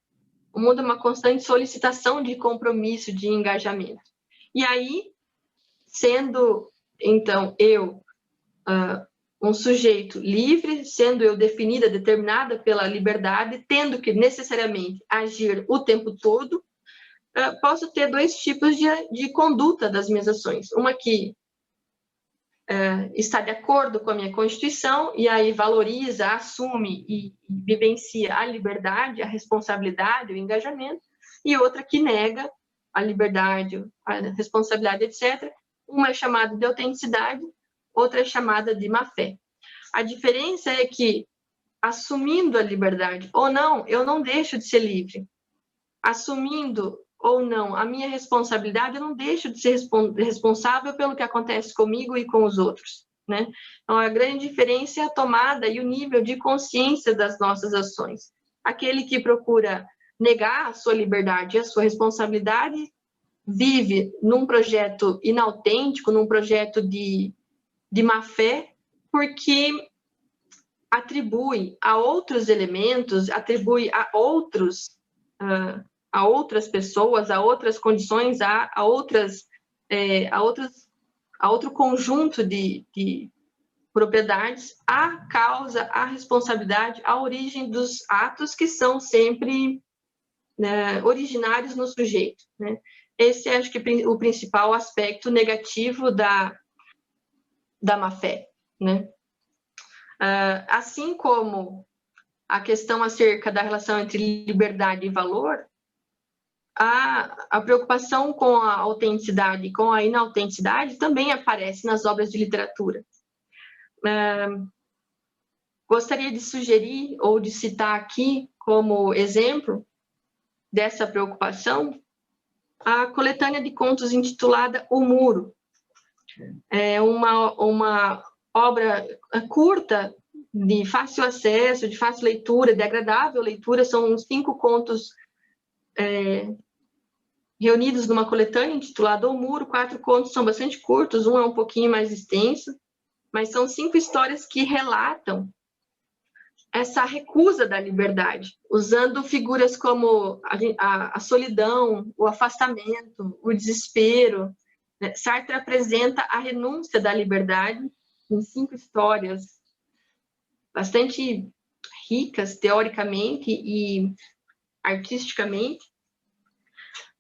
O mundo é uma constante solicitação de compromisso, de engajamento. E aí, sendo, então, eu um sujeito livre, sendo eu definida, determinada pela liberdade, tendo que necessariamente agir o tempo todo, posso ter dois tipos de conduta das minhas ações. Uma que está de acordo com a minha Constituição e aí valoriza, assume e vivencia a liberdade, a responsabilidade, o engajamento, e outra que nega a liberdade, a responsabilidade, etc. Uma é chamada de autenticidade, outra é chamada de má-fé. A diferença é que, assumindo a liberdade ou não, eu não deixo de ser livre. Assumindo ou não a minha responsabilidade, eu não deixo de ser responsável pelo que acontece comigo e com os outros, né? Então, a grande diferença é a tomada e o nível de consciência das nossas ações. Aquele que procura negar a sua liberdade e a sua responsabilidade vive num projeto inautêntico, num projeto de má-fé, porque atribui a outros elementos, atribui a outros a outras pessoas, a outras condições, a outro conjunto de propriedades, a causa, a responsabilidade, a origem dos atos que são sempre, né, originários no sujeito, né? Esse é, acho que, o principal aspecto negativo da má-fé, né? Assim como a questão acerca da relação entre liberdade e valor, a preocupação com a autenticidade e com a inautenticidade também aparece nas obras de literatura. Gostaria de sugerir ou de citar aqui como exemplo dessa preocupação a coletânea de contos intitulada O Muro. É uma obra curta, de fácil acesso, de fácil leitura, de agradável leitura. São 5 contos reunidos numa coletânea intitulada O Muro. 4 contos são bastante curtos, um é um pouquinho mais extenso, mas são 5 histórias que relatam essa recusa da liberdade, usando figuras como a solidão, o afastamento, o desespero, Sartre apresenta a renúncia da liberdade em 5 histórias bastante ricas, teoricamente e artisticamente.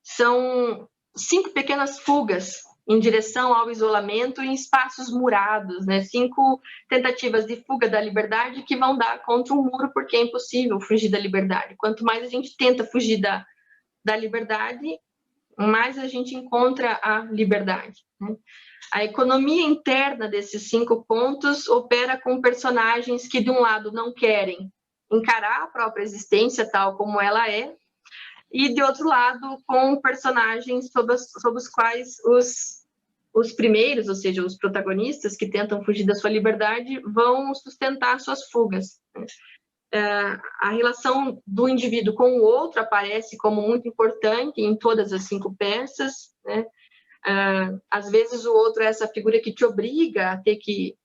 São 5 pequenas fugas em direção ao isolamento em espaços murados, né? 5 tentativas de fuga da liberdade que vão dar contra um muro, porque é impossível fugir da liberdade. Quanto mais a gente tenta fugir da liberdade, mais a gente encontra a liberdade, né? A economia interna desses 5 pontos opera com personagens que, de um lado, não querem encarar a própria existência tal como ela é, e, de outro lado, com personagens sob os quais os primeiros, ou seja, os protagonistas que tentam fugir da sua liberdade, vão sustentar suas fugas. A relação do indivíduo com o outro aparece como muito importante em todas as 5 peças, né? Às vezes o outro é essa figura que te obriga a ter que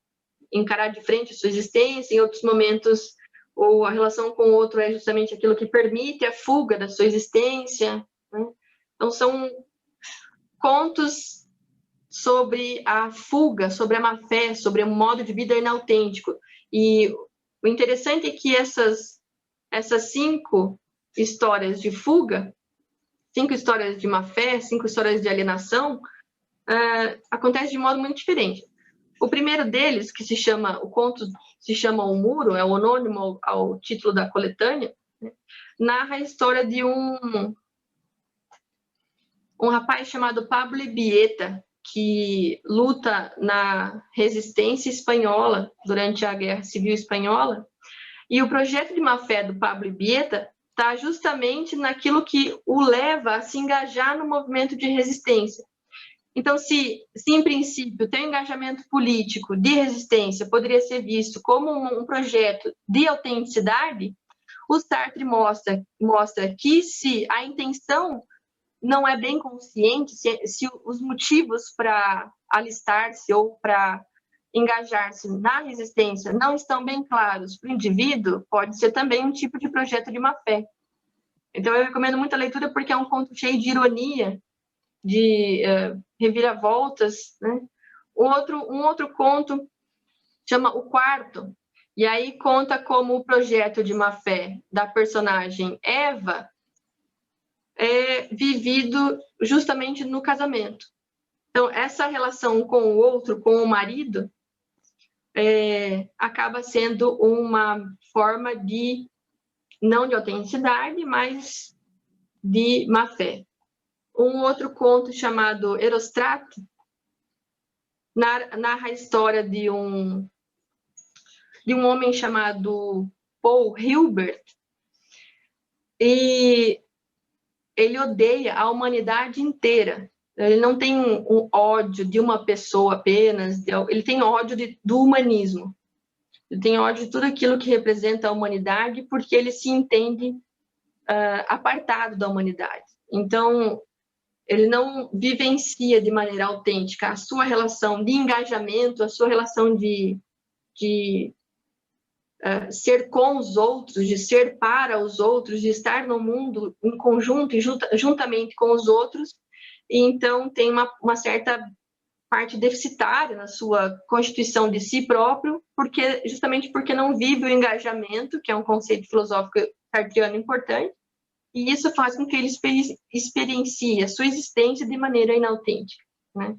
encarar de frente a sua existência, em outros momentos ou a relação com o outro é justamente aquilo que permite a fuga da sua existência, né? Então são contos sobre a fuga, sobre a má-fé, sobre um modo de vida inautêntico. E o interessante é que essas 5 histórias de fuga, 5 histórias de má-fé, 5 histórias de alienação, acontece de modo muito diferente. O primeiro deles, que o conto se chama O Muro, é o anônimo ao título da coletânea, né? Narra a história de um rapaz chamado Pablo Ibieta, que luta na resistência espanhola durante a Guerra Civil Espanhola, e o projeto de má-fé do Pablo Ibieta está justamente naquilo que o leva a se engajar no movimento de resistência. Então, se em princípio, ter um engajamento político de resistência poderia ser visto como um projeto de autenticidade, o Sartre mostra que se a intenção não é bem consciente, se os motivos para alistar-se ou para engajar-se na resistência não estão bem claros para o indivíduo, pode ser também um tipo de projeto de má-fé. Então, eu recomendo muito a leitura porque é um conto cheio de ironia, de reviravoltas, né? Um outro conto chama O Quarto, e aí conta como o projeto de má-fé da personagem Eva é vivido justamente no casamento. Então, essa relação com o outro, com o marido, acaba sendo uma forma não de autenticidade, mas de má-fé. Um outro conto chamado Erostrato narra a história de um homem chamado Paul Hilbert, e ele odeia a humanidade inteira. Ele não tem um ódio de uma pessoa apenas, ele tem ódio do humanismo. Ele tem ódio de tudo aquilo que representa a humanidade, porque ele se entende apartado da humanidade. Então, ele não vivencia de maneira autêntica a sua relação de engajamento, a sua relação de ser com os outros, de ser para os outros, de estar no mundo em conjunto e juntamente com os outros. E então tem uma certa parte deficitária na sua constituição de si próprio, justamente porque não vive o engajamento, que é um conceito filosófico sartriano importante, e isso faz com que ele experiencie a sua existência de maneira inautêntica, né?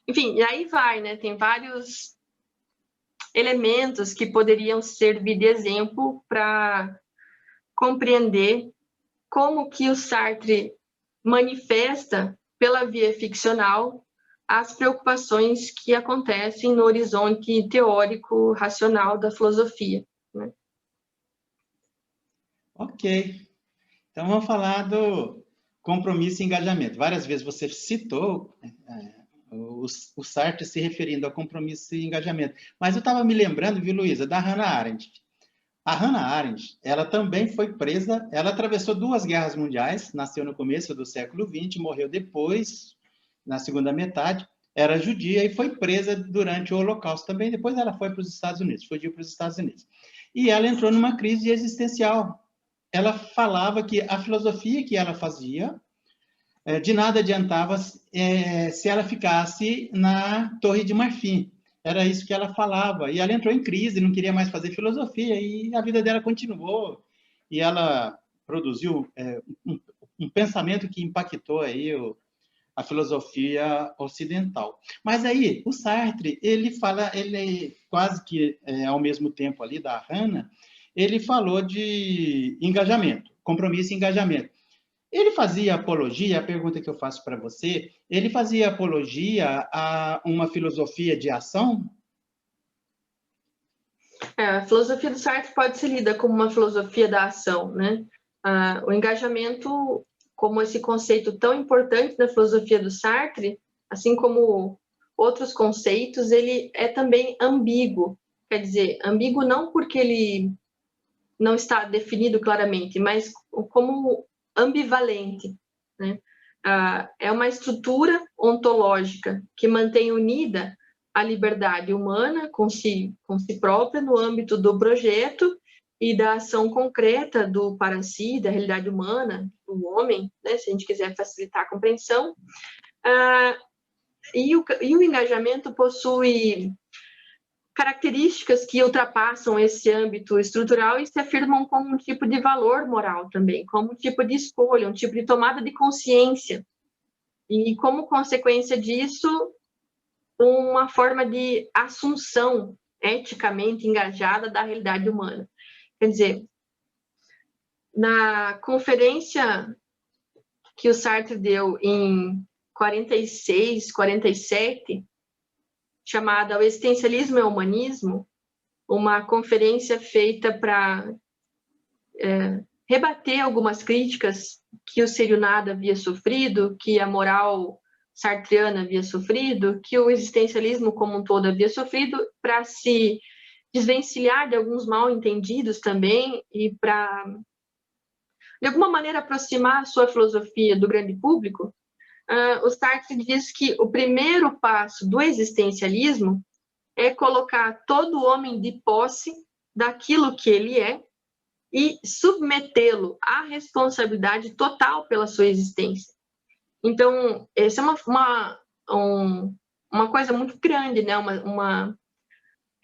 Enfim, e aí vai, né? Tem vários elementos que poderiam servir de exemplo para compreender como que o Sartre manifesta, pela via ficcional, as preocupações que acontecem no horizonte teórico racional da filosofia, né? Ok. Então, vamos falar do compromisso e engajamento. Várias vezes você citou o Sartre se referindo ao compromisso e engajamento. Mas eu estava me lembrando, viu, Luísa, da Hannah Arendt. A Hannah Arendt, ela também foi presa, ela atravessou 2 guerras mundiais, nasceu no começo do século XX, morreu depois, na segunda metade, era judia e foi presa durante o Holocausto também, depois ela foi para os Estados Unidos, fugiu para os Estados Unidos. E ela entrou numa crise existencial. Ela falava que a filosofia que ela fazia de nada adiantava se ela ficasse na Torre de Marfim. Era isso que ela falava. E ela entrou em crise, não queria mais fazer filosofia, e a vida dela continuou. E ela produziu um pensamento que impactou aí a filosofia ocidental. Mas aí, o Sartre, ele quase que ao mesmo tempo ali da Hannah, ele falou de engajamento, compromisso e engajamento. Ele fazia apologia, a pergunta que eu faço para você, ele fazia apologia a uma filosofia de ação? A filosofia do Sartre pode ser lida como uma filosofia da ação, né? O engajamento, como esse conceito tão importante da filosofia do Sartre, assim como outros conceitos, ele é também ambíguo. Quer dizer, ambíguo não porque ele não está definido claramente, mas como ambivalente, né? É uma estrutura ontológica que mantém unida a liberdade humana com si própria no âmbito do projeto e da ação concreta do para si, da realidade humana, do homem, né, se a gente quiser facilitar a compreensão. E o engajamento possui características que ultrapassam esse âmbito estrutural e se afirmam como um tipo de valor moral também, como um tipo de escolha, um tipo de tomada de consciência. E, como consequência disso, uma forma de assunção eticamente engajada da realidade humana. Quer dizer, na conferência que o Sartre deu em 46, 47, chamada O Existencialismo e o Humanismo, uma conferência feita para rebater algumas críticas que o ser e o nada havia sofrido, que a moral sartreana havia sofrido, que o existencialismo como um todo havia sofrido, para se desvencilhar de alguns mal-entendidos também e para, de alguma maneira, aproximar a sua filosofia do grande público. O Sartre diz que o primeiro passo do existencialismo é colocar todo homem de posse daquilo que ele é e submetê-lo à responsabilidade total pela sua existência. Então, essa é uma coisa muito grande, né?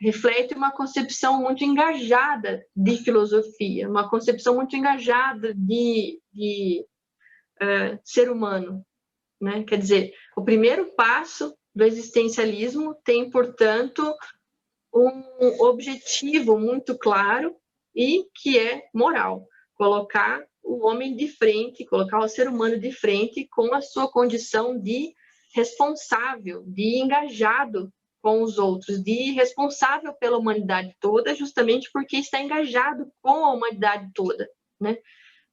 Reflete uma concepção muito engajada de filosofia, uma concepção muito engajada de ser humano, né? Quer dizer, o primeiro passo do existencialismo tem, portanto, um objetivo muito claro e que é moral, colocar o homem de frente, colocar o ser humano de frente com a sua condição de responsável, de engajado com os outros, de responsável pela humanidade toda, justamente porque está engajado com a humanidade toda, né?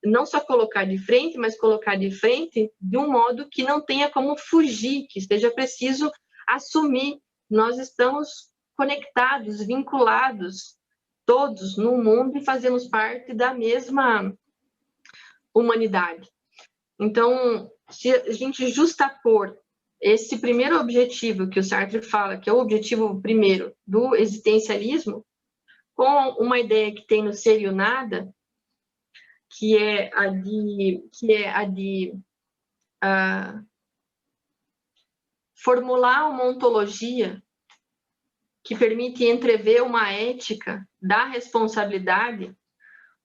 Não só colocar de frente, mas colocar de frente de um modo que não tenha como fugir, que esteja preciso assumir. Nós estamos conectados, vinculados, todos no mundo e fazemos parte da mesma humanidade. Então, se a gente justapor esse primeiro objetivo que o Sartre fala, que é o objetivo primeiro do existencialismo, com uma ideia que tem no Ser e o Nada, que é a de formular uma ontologia que permite entrever uma ética da responsabilidade,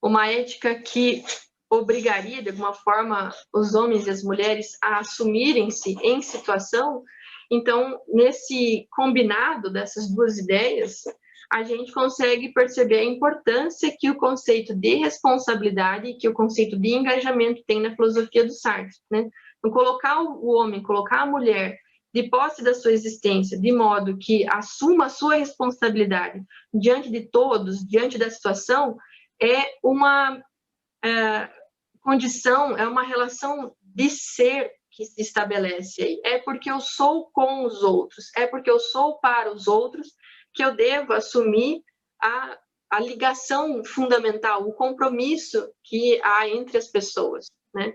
uma ética que obrigaria, de alguma forma, os homens e as mulheres a assumirem-se em situação. Então, nesse combinado dessas duas ideias, a gente consegue perceber a importância que o conceito de responsabilidade e que o conceito de engajamento tem na filosofia do Sartre, né? Então, colocar o homem, colocar a mulher de posse da sua existência, de modo que assuma a sua responsabilidade diante de todos, diante da situação, é uma condição, é uma relação de ser que se estabelece aí. É porque eu sou com os outros, é porque eu sou para os outros que eu devo assumir a ligação fundamental, o compromisso que há entre as pessoas, né?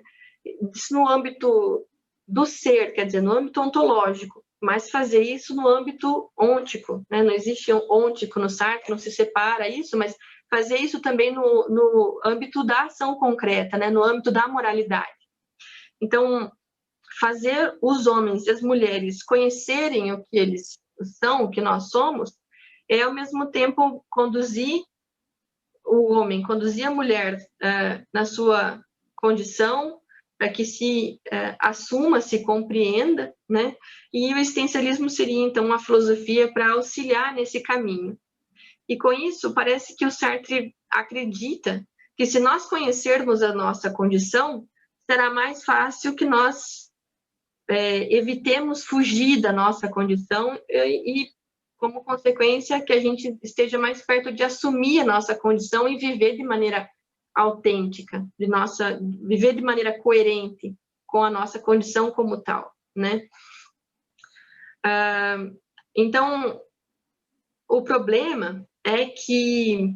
Isso no âmbito do ser, quer dizer, no âmbito ontológico, mas fazer isso no âmbito ôntico, né? Não existe um ôntico no Sartre, não se separa isso, mas fazer isso também no âmbito da ação concreta, né? No âmbito da moralidade. Então, fazer os homens e as mulheres conhecerem o que eles são, o que nós somos, é ao mesmo tempo conduzir o homem, conduzir a mulher na sua condição, para que se assuma, se compreenda, né? E o existencialismo seria, então, uma filosofia para auxiliar nesse caminho. E com isso, parece que o Sartre acredita que se nós conhecermos a nossa condição, será mais fácil que nós evitemos fugir da nossa condição e, como consequência, que a gente esteja mais perto de assumir a nossa condição e viver de maneira autêntica, viver de maneira coerente com a nossa condição como tal, né? Então, o problema é que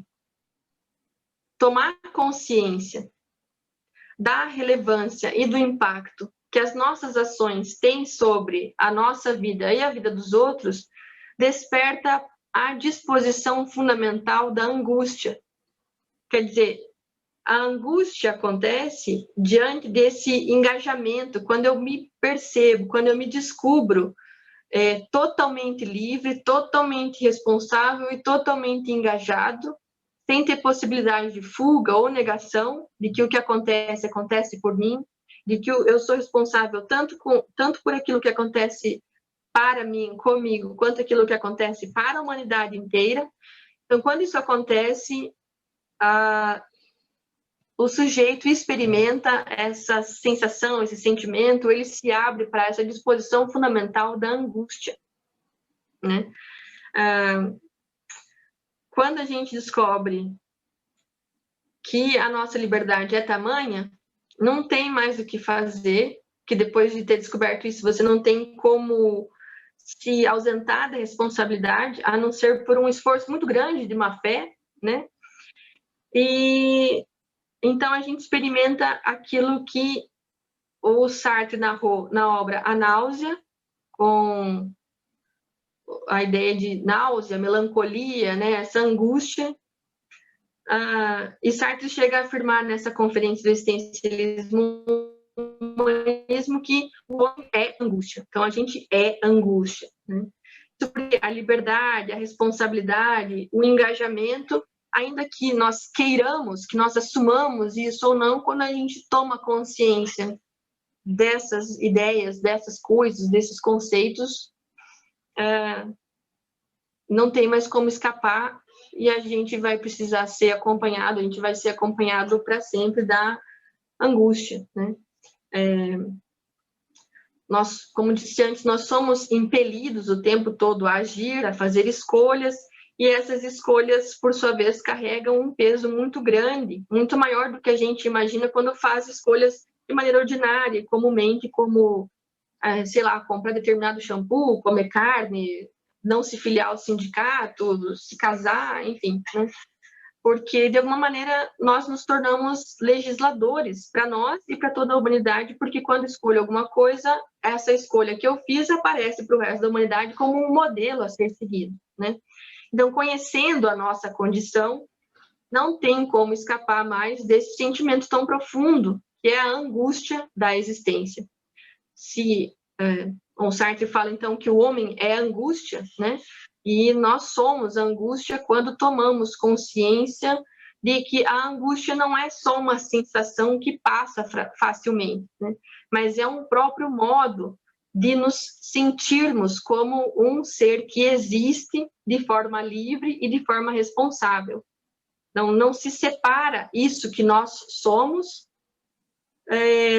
tomar consciência da relevância e do impacto que as nossas ações têm sobre a nossa vida e a vida dos outros desperta a disposição fundamental da angústia. Quer dizer, a angústia acontece diante desse engajamento, quando eu me percebo, quando eu me descubro totalmente livre, totalmente responsável e totalmente engajado, sem ter possibilidade de fuga ou negação de que o que acontece, acontece por mim, de que eu sou responsável tanto por aquilo que acontece para mim, comigo, quanto aquilo que acontece para a humanidade inteira. Então, quando isso acontece, o sujeito experimenta essa sensação, esse sentimento, ele se abre para essa disposição fundamental da angústia, né? Quando a gente descobre que a nossa liberdade é tamanha, não tem mais o que fazer, que depois de ter descoberto isso, você não tem como se ausentar da responsabilidade, a não ser por um esforço muito grande de má fé, né? E então a gente experimenta aquilo que o Sartre narrou na obra A Náusea, com a ideia de náusea, melancolia, né? Essa angústia. E Sartre chega a afirmar nessa conferência do existencialismo mesmo que o homem é angústia. Então, a gente é angústia, né? Sobre a liberdade, a responsabilidade, o engajamento, ainda que nós queiramos, que nós assumamos isso ou não, quando a gente toma consciência dessas ideias, dessas coisas, desses conceitos, não tem mais como escapar e a gente vai precisar ser acompanhado, a gente vai ser acompanhado para sempre da angústia, né? Nós, como disse antes, nós somos impelidos o tempo todo a agir, a fazer escolhas, e essas escolhas, por sua vez, carregam um peso muito grande, muito maior do que a gente imagina quando faz escolhas de maneira ordinária, comumente, como, sei lá, comprar determinado shampoo, comer carne, não se filiar ao sindicato, se casar, enfim, né? Porque, de alguma maneira, nós nos tornamos legisladores para nós e para toda a humanidade, porque quando escolho alguma coisa, essa escolha que eu fiz aparece para o resto da humanidade como um modelo a ser seguido, né? Então, conhecendo a nossa condição, não tem como escapar mais desse sentimento tão profundo, que é a angústia da existência. O Sartre fala, então, que o homem é angústia, né? E nós somos angústia quando tomamos consciência de que a angústia não é só uma sensação que passa facilmente, né? Mas é um próprio modo de nos sentirmos como um ser que existe de forma livre e de forma responsável. Não se separa isso que nós somos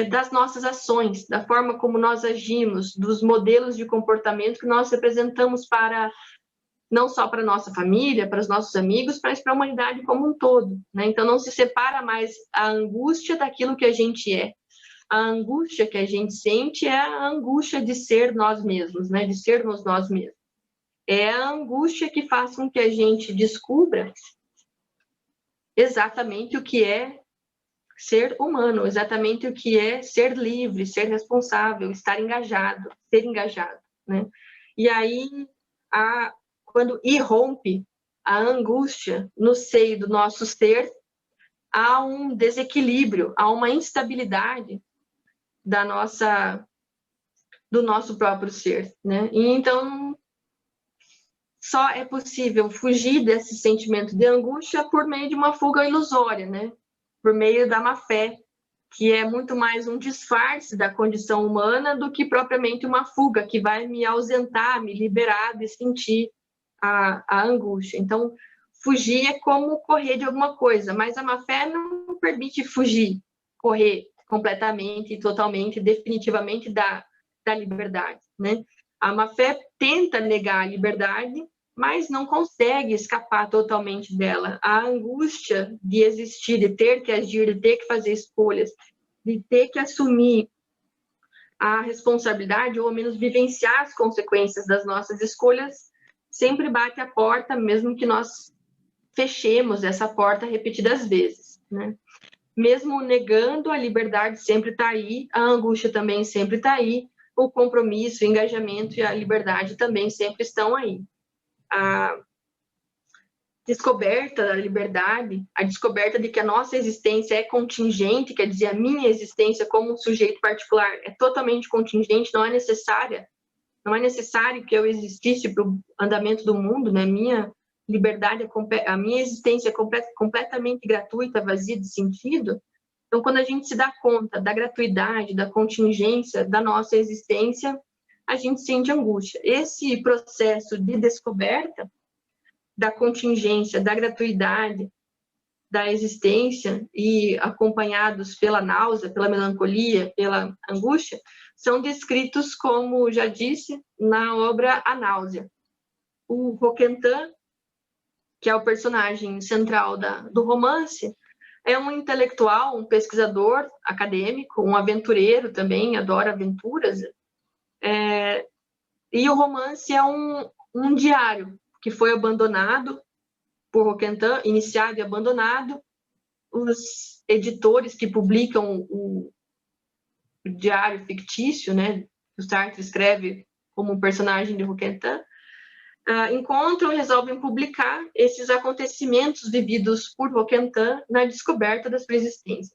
das nossas ações, da forma como nós agimos, dos modelos de comportamento que nós representamos para não só para a nossa família, para os nossos amigos, mas para a humanidade como um todo, né? Então, não se separa mais a angústia daquilo que a gente é. A angústia que a gente sente é a angústia de ser nós mesmos, né? De sermos nós mesmos. É a angústia que faz com que a gente descubra exatamente o que é ser humano, exatamente o que é ser livre, ser responsável, estar engajado, ser engajado, né? E aí, quando irrompe a angústia no seio do nosso ser, há um desequilíbrio, há uma instabilidade da nossa do nosso próprio ser, né? E então só é possível fugir desse sentimento de angústia por meio de uma fuga ilusória, né? Por meio da má-fé, que é muito mais um disfarce da condição humana do que propriamente uma fuga que vai me ausentar, me liberar de sentir a angústia. Então, fugir é como correr de alguma coisa, mas a má-fé não permite fugir, correr completamente, totalmente, definitivamente da liberdade, né? A má-fé tenta negar a liberdade, mas não consegue escapar totalmente dela. A angústia de existir, de ter que agir, de ter que fazer escolhas, de ter que assumir a responsabilidade, ou ao menos vivenciar as consequências das nossas escolhas, sempre bate a porta, mesmo que nós fechemos essa porta repetidas vezes, né? Mesmo negando, a liberdade sempre está aí, a angústia também sempre está aí, o compromisso, o engajamento e a liberdade também sempre estão aí. A descoberta da liberdade, a descoberta de que a nossa existência é contingente, quer dizer, a minha existência como um sujeito particular é totalmente contingente, não é necessária, não é necessário que eu existisse para o andamento do mundo, né? Minha liberdade, a minha existência é completamente gratuita, vazia de sentido. Então, quando a gente se dá conta da gratuidade, da contingência da nossa existência, a gente sente angústia. Esse processo de descoberta da contingência, da gratuidade, da existência, e acompanhados pela náusea, pela melancolia, pela angústia, são descritos, como já disse, na obra A Náusea. O Roquentin, que é o personagem central do romance, é um intelectual, um pesquisador acadêmico, um aventureiro também, adora aventuras. E o romance é um diário que foi abandonado por Roquentin, iniciado e abandonado. Os editores que publicam o diário fictício, né, que o Sartre escreve como um personagem de Roquentin, encontram e resolvem publicar esses acontecimentos vividos por Roquentin na descoberta da sua existência.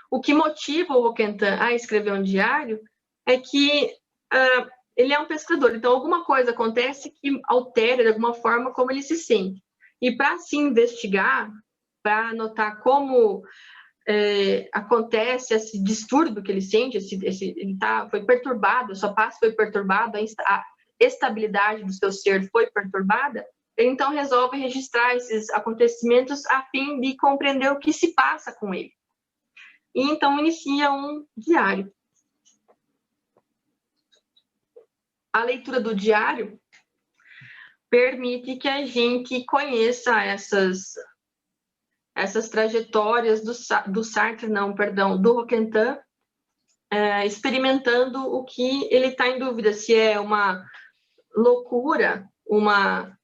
O que motiva o Roquentin a escrever um diário é que ele é um pescador, então alguma coisa acontece que altera de alguma forma como ele se sente. E para se investigar, para notar como acontece esse distúrbio que ele sente, foi perturbado, a sua paz foi perturbada, a estabilidade do seu ser foi perturbada, ele então resolve registrar esses acontecimentos a fim de compreender o que se passa com ele. E então inicia um diário. A leitura do diário permite que a gente conheça essas trajetórias do Roquentin, experimentando o que ele está em dúvida, se é uma loucura, uma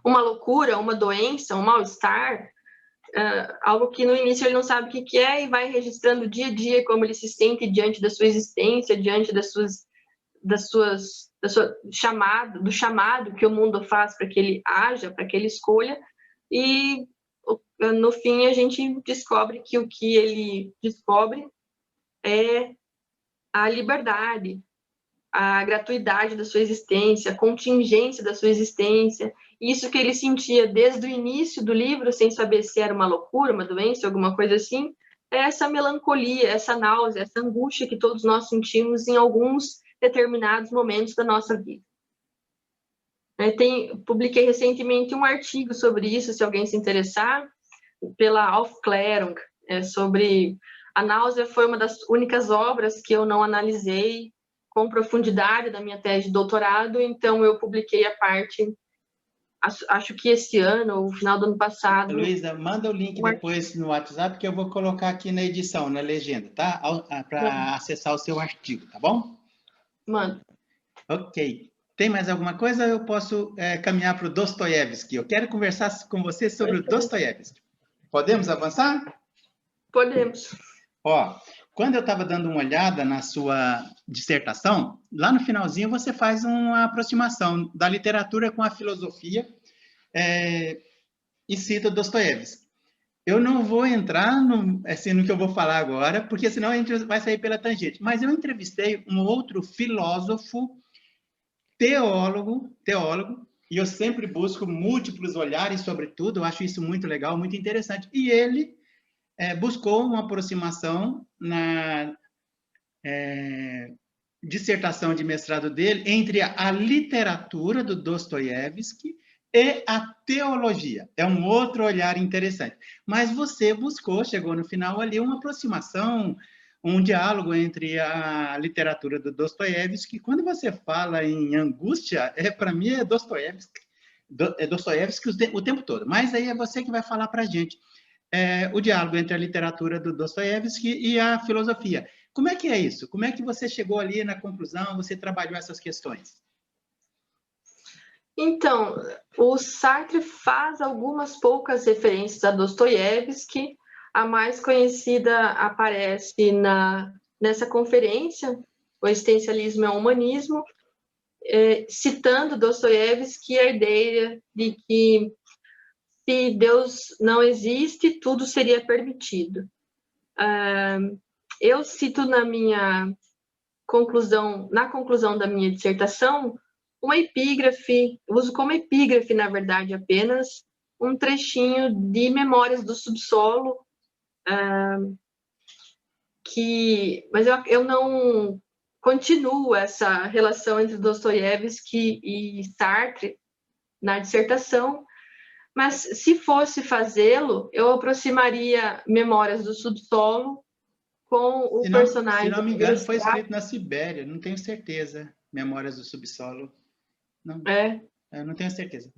loucura, uma doença, um mal-estar, algo que no início ele não sabe o que é, e vai registrando dia a dia como ele se sente diante da sua existência, diante do chamado que o mundo faz para que ele haja, para que ele escolha, e no fim a gente descobre que o que ele descobre é a liberdade, a gratuidade da sua existência, a contingência da sua existência, isso que ele sentia desde o início do livro, sem saber se era uma loucura, uma doença, alguma coisa assim, é essa melancolia, essa náusea, essa angústia que todos nós sentimos em alguns determinados momentos da nossa vida. Publiquei recentemente um artigo sobre isso, se alguém se interessar, pela Aufklärung, sobre a náusea. Foi uma das únicas obras que eu não analisei com profundidade da minha tese de doutorado, então eu publiquei a parte, acho que esse ano, ou no final do ano passado. Luísa, manda o link depois no WhatsApp, que eu vou colocar aqui na edição, na legenda, tá? Para acessar o seu artigo, tá bom? Manda. Ok. Tem mais alguma coisa? Eu posso caminhar para o Dostoiévski. Eu quero conversar com você sobre o Dostoiévski. Podemos avançar? Podemos. Quando eu estava dando uma olhada na sua dissertação, lá no finalzinho você faz uma aproximação da literatura com a filosofia e cita Dostoiévski. eu não vou entrar assim, no que eu vou falar agora, porque senão a gente vai sair pela tangente. Mas eu entrevistei um outro filósofo, teólogo, e eu sempre busco múltiplos olhares sobre tudo, eu acho isso muito legal, muito interessante. E ele buscou uma aproximação na dissertação de mestrado dele entre a literatura do Dostoiévski e a teologia. É um outro olhar interessante. Mas você buscou, chegou no final ali, uma aproximação, um diálogo entre a literatura do Dostoiévski. Quando você fala em angústia, para mim é Dostoiévski. É Dostoiévski o tempo todo. Mas aí é você que vai falar para a gente. O diálogo entre a literatura do Dostoiévski e a filosofia. Como é que é isso? Como é que você chegou ali na conclusão? Você trabalhou essas questões? Então, o Sartre faz algumas poucas referências a Dostoiévski. A mais conhecida aparece nessa conferência, O Existencialismo é o Humanismo, citando Dostoiévski a ideia de que se Deus não existe, tudo seria permitido. Eu cito na conclusão da minha dissertação, uma epígrafe, uso como epígrafe, na verdade, apenas um trechinho de Memórias do Subsolo, mas eu não continuo essa relação entre Dostoiévski e Sartre na dissertação, mas se fosse fazê-lo, eu aproximaria Memórias do Subsolo com o personagem... Se não me engano, foi escrito na Sibéria, não tenho certeza. Memórias do Subsolo. Não, eu não tenho certeza.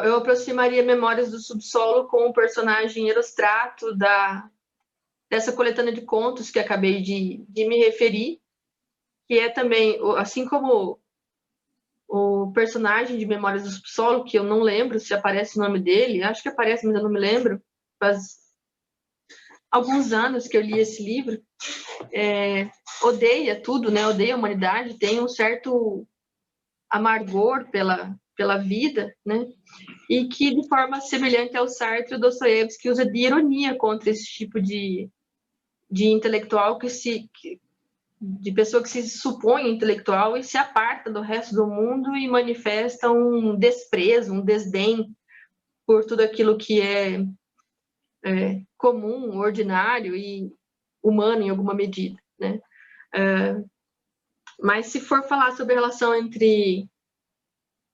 Eu aproximaria Memórias do Subsolo com o personagem Erostrato dessa coletânea de contos que acabei de me referir, que é também, assim como o personagem de Memórias do Subsolo, que eu não lembro se aparece o nome dele, acho que aparece, mas eu não me lembro, faz alguns anos que eu li esse livro, odeia tudo, né? Odeia a humanidade, tem um certo amargor pela vida, né? E que, de forma semelhante ao Sartre, o Dostoiévski usa de ironia contra esse tipo de intelectual de pessoa que se supõe intelectual e se aparta do resto do mundo e manifesta um desprezo, um desdém por tudo aquilo que é comum, ordinário e humano em alguma medida, né? Mas se for falar sobre a relação entre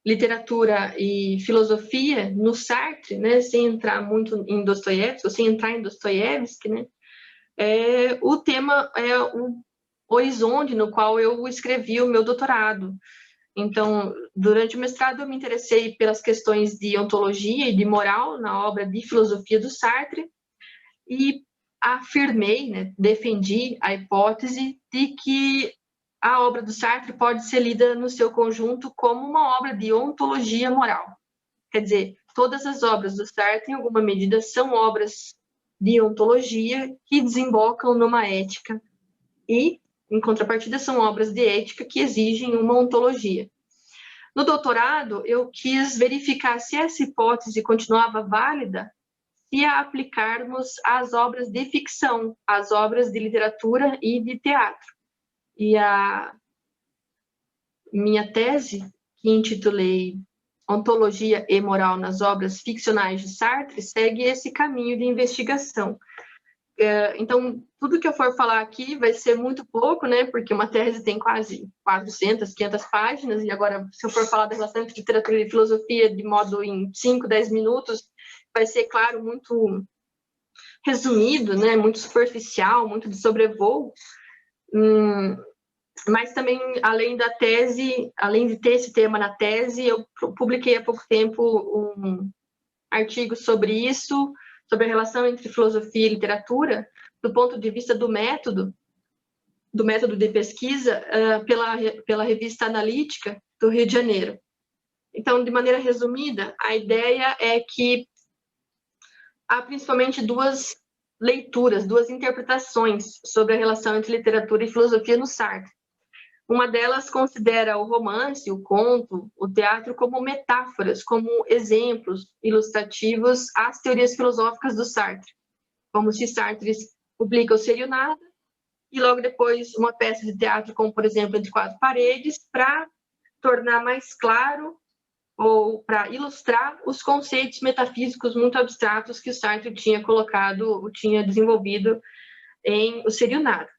literatura e filosofia no Sartre, né, sem entrar muito em Dostoiévski, ou sem entrar em Dostoiévski, né, o tema é o horizonte no qual eu escrevi o meu doutorado. Então, durante o mestrado, eu me interessei pelas questões de ontologia e de moral na obra de filosofia do Sartre e afirmei, né, defendi a hipótese de que a obra do Sartre pode ser lida no seu conjunto como uma obra de ontologia moral. Quer dizer, todas as obras do Sartre, em alguma medida, são obras de ontologia que desembocam numa ética e, em contrapartida, são obras de ética que exigem uma ontologia. No doutorado, eu quis verificar se essa hipótese continuava válida se a aplicarmos às obras de ficção, às obras de literatura e de teatro. E a minha tese, que intitulei Ontologia e Moral nas Obras Ficcionais de Sartre, segue esse caminho de investigação. Então, tudo que eu for falar aqui vai ser muito pouco, né? Porque uma tese tem quase 400, 500 páginas, e agora, se eu for falar da relação entre literatura e filosofia de modo em 5, 10 minutos, vai ser, claro, muito resumido, né? Muito superficial, muito de sobrevoo. Mas também, além da tese, além de ter esse tema na tese, eu publiquei há pouco tempo um artigo sobre isso, sobre a relação entre filosofia e literatura, do ponto de vista do método de pesquisa, pela revista Analítica do Rio de Janeiro. Então, de maneira resumida, a ideia é que há principalmente duas leituras, duas interpretações sobre a relação entre literatura e filosofia no Sartre. Uma delas considera o romance, o conto, o teatro como metáforas, como exemplos ilustrativos às teorias filosóficas do Sartre. Como se Sartre publica o Ser e o Nada, e logo depois uma peça de teatro, como, por exemplo, Entre Quatro Paredes, para tornar mais claro ou para ilustrar os conceitos metafísicos muito abstratos que o Sartre tinha colocado, tinha desenvolvido em O Ser e o Nada.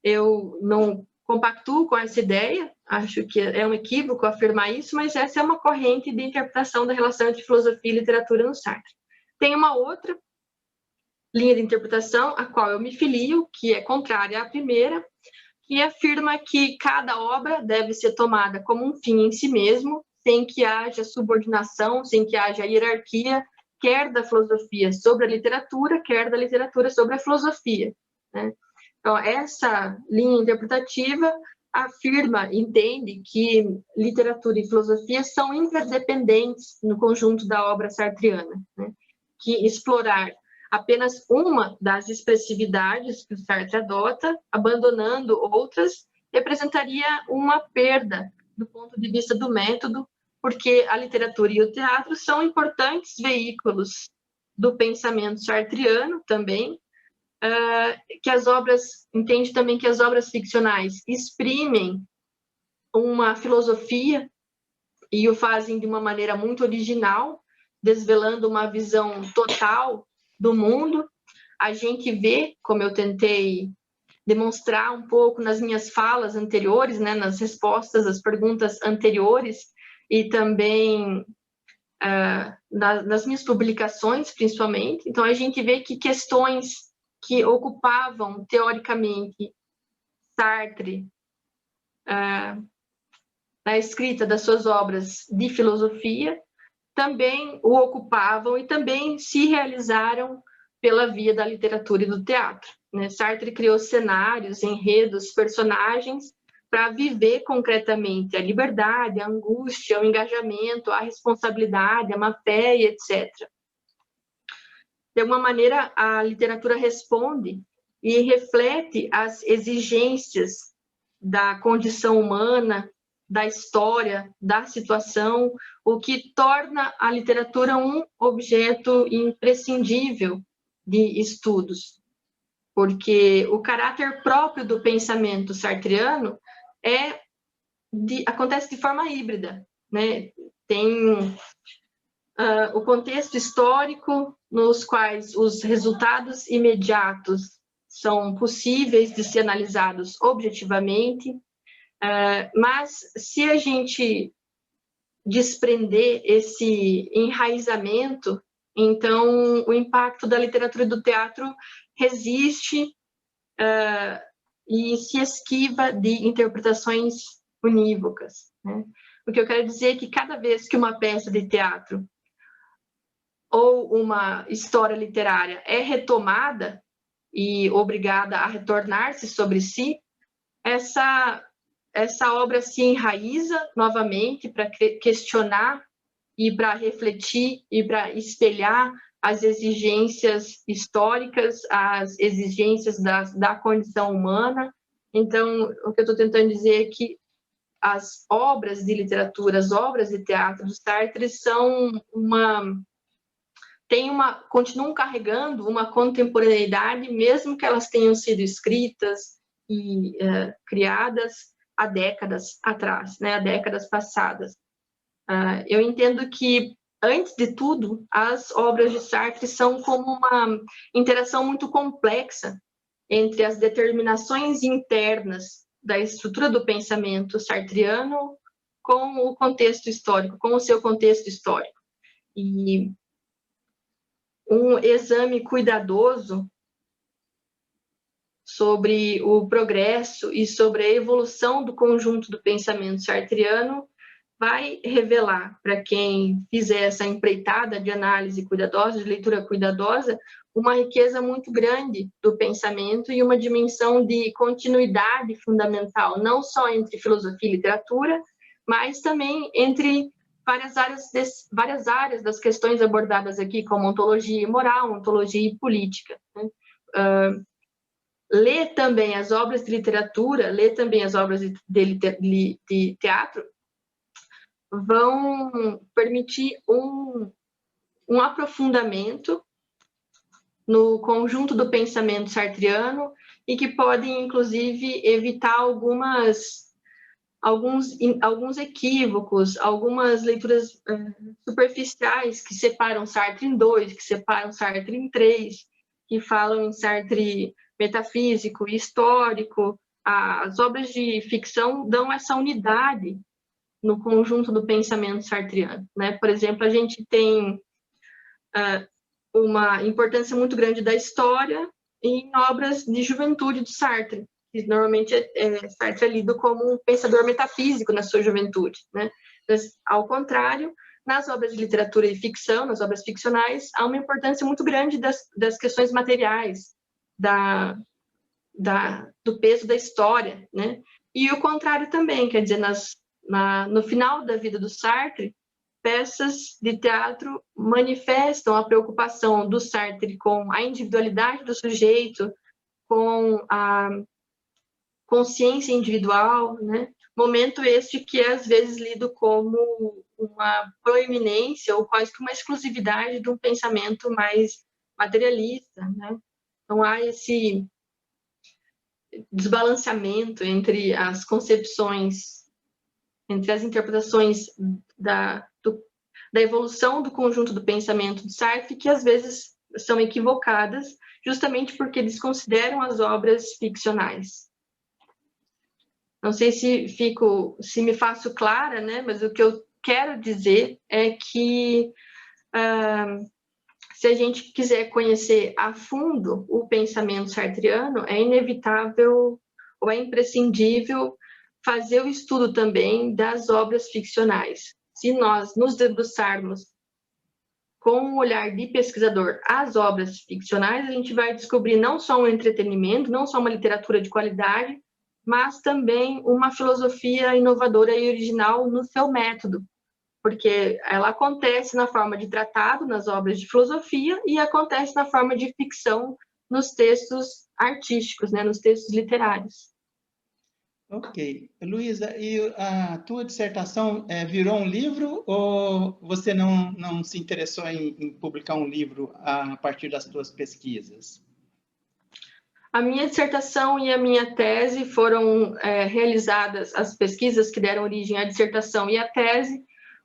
Eu não compactuo com essa ideia, acho que é um equívoco afirmar isso, mas essa é uma corrente de interpretação da relação entre filosofia e literatura no Sartre. Tem uma outra linha de interpretação, a qual eu me filio, que é contrária à primeira, que afirma que cada obra deve ser tomada como um fim em si mesmo, sem que haja subordinação, sem que haja hierarquia, quer da filosofia sobre a literatura, quer da literatura sobre a filosofia, né? Então, essa linha interpretativa afirma, entende que literatura e filosofia são interdependentes no conjunto da obra sartreana, né? Que explorar apenas uma das expressividades que o Sartre adota, abandonando outras, representaria uma perda do ponto de vista do método, porque a literatura e o teatro são importantes veículos do pensamento sartreano também, que as obras, entende também que as obras ficcionais exprimem uma filosofia e o fazem de uma maneira muito original, desvelando uma visão total do mundo. A gente vê, como eu tentei demonstrar um pouco nas minhas falas anteriores, né, nas respostas às perguntas anteriores, e também nas minhas publicações, principalmente. Então, a gente vê que questões que ocupavam, teoricamente, Sartre na escrita das suas obras de filosofia, também o ocupavam e também se realizaram pela via da literatura e do teatro, né? Sartre criou cenários, enredos, personagens para viver concretamente a liberdade, a angústia, o engajamento, a responsabilidade, a má-fé, etc. De alguma maneira, a literatura responde e reflete as exigências da condição humana, da história, da situação, o que torna a literatura um objeto imprescindível de estudos, porque o caráter próprio do pensamento sartreano acontece de forma híbrida, né? Tem o contexto histórico, nos quais os resultados imediatos são possíveis de ser analisados objetivamente, mas se a gente desprender esse enraizamento, então o impacto da literatura e do teatro resiste e se esquiva de interpretações unívocas, né? O que eu quero dizer é que cada vez que uma peça de teatro ou uma história literária é retomada e obrigada a retornar-se sobre si, essa obra se enraiza novamente para questionar e para refletir e para espelhar as exigências históricas, as exigências da condição humana. Então, o que eu estou tentando dizer é que as obras de literatura, as obras de teatro do Sartre continuam carregando uma contemporaneidade, mesmo que elas tenham sido escritas e criadas há décadas atrás, né, há décadas passadas. Eu entendo que, antes de tudo, as obras de Sartre são como uma interação muito complexa entre as determinações internas da estrutura do pensamento sartreano com o contexto histórico, com o seu contexto histórico. E um exame cuidadoso sobre o progresso e sobre a evolução do conjunto do pensamento sartreano vai revelar, para quem fizer essa empreitada de análise cuidadosa, de leitura cuidadosa, uma riqueza muito grande do pensamento e uma dimensão de continuidade fundamental, não só entre filosofia e literatura, mas também entre várias áreas das questões abordadas aqui, como ontologia e moral, ontologia e política, né? ler também as obras de literatura, ler também as obras de teatro, vão permitir um aprofundamento no conjunto do pensamento sartreano e que podem, inclusive, evitar alguns equívocos, algumas leituras superficiais que separam Sartre em dois, que separam Sartre em três, que falam em Sartre metafísico e histórico. As obras de ficção dão essa unidade no conjunto do pensamento sartreano, né? Por exemplo, a gente tem uma importância muito grande da história em obras de juventude de Sartre, que normalmente Sartre é lido como um pensador metafísico na sua juventude, né? Mas, ao contrário, nas obras de literatura e ficção, nas obras ficcionais, há uma importância muito grande das questões materiais, do peso da história, né? E o contrário também, quer dizer, no final da vida do Sartre, peças de teatro manifestam a preocupação do Sartre com a individualidade do sujeito, com a consciência individual, né? Momento este que é às vezes lido como uma proeminência ou quase que uma exclusividade de um pensamento mais materialista, né? Então há esse desbalanceamento entre as concepções, entre as interpretações da evolução do conjunto do pensamento de Sartre, que às vezes são equivocadas, justamente porque desconsideram as obras ficcionais. Não sei se me faço clara, né? Mas o que eu quero dizer é que se a gente quiser conhecer a fundo o pensamento sartreano, é inevitável ou é imprescindível fazer o estudo também das obras ficcionais. Se nós nos debruçarmos com um olhar de pesquisador às obras ficcionais, a gente vai descobrir não só um entretenimento, não só uma literatura de qualidade, mas também uma filosofia inovadora e original no seu método, porque ela acontece na forma de tratado nas obras de filosofia e acontece na forma de ficção nos textos artísticos, né, nos textos literários. Ok. Luísa, e a tua dissertação virou um livro ou você não se interessou em publicar um livro a partir das tuas pesquisas? A minha dissertação e a minha tese foram realizadas, as pesquisas que deram origem à dissertação e à tese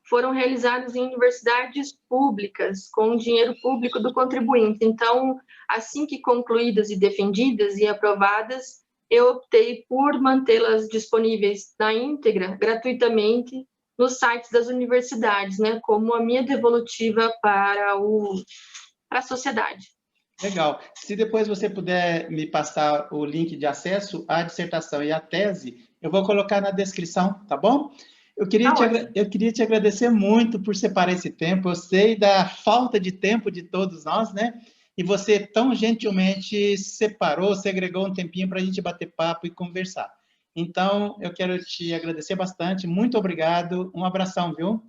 foram realizadas em universidades públicas, com dinheiro público do contribuinte. Então, assim que concluídas e defendidas e aprovadas, eu optei por mantê-las disponíveis na íntegra, gratuitamente, nos sites das universidades, né, como a minha devolutiva para a sociedade. Legal. Se depois você puder me passar o link de acesso à dissertação e à tese, eu vou colocar na descrição, tá bom? Eu queria te agradecer muito por separar esse tempo. Eu sei da falta de tempo de todos nós, né? E você tão gentilmente separou, segregou um tempinho para a gente bater papo e conversar. Então, eu quero te agradecer bastante. Muito obrigado. Um abração, viu?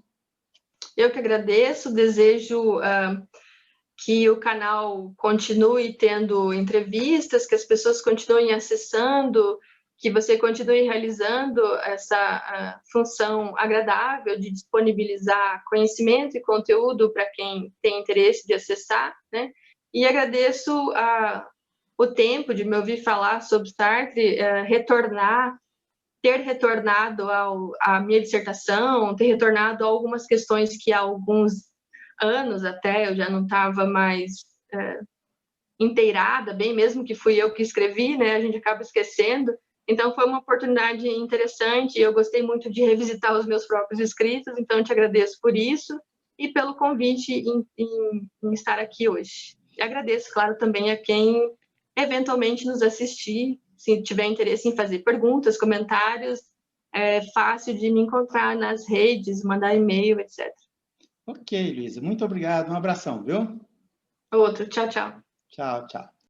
Eu que agradeço. Desejo que o canal continue tendo entrevistas, que as pessoas continuem acessando, que você continue realizando essa função agradável de disponibilizar conhecimento e conteúdo para quem tem interesse de acessar, né? E agradeço o tempo de me ouvir falar sobre Sartre, ter retornado à minha dissertação, ter retornado a algumas questões que há alguns anos até eu já não estava mais inteirada, bem mesmo que fui eu que escrevi, né? A gente acaba esquecendo. Então, foi uma oportunidade interessante, eu gostei muito de revisitar os meus próprios escritos, então eu te agradeço por isso e pelo convite em estar aqui hoje. E agradeço, claro, também a quem eventualmente nos assistir, se tiver interesse em fazer perguntas, comentários, é fácil de me encontrar nas redes, mandar e-mail, etc. Ok, Luísa, muito obrigado. Um abração, viu? Outro, tchau, tchau. Tchau, tchau.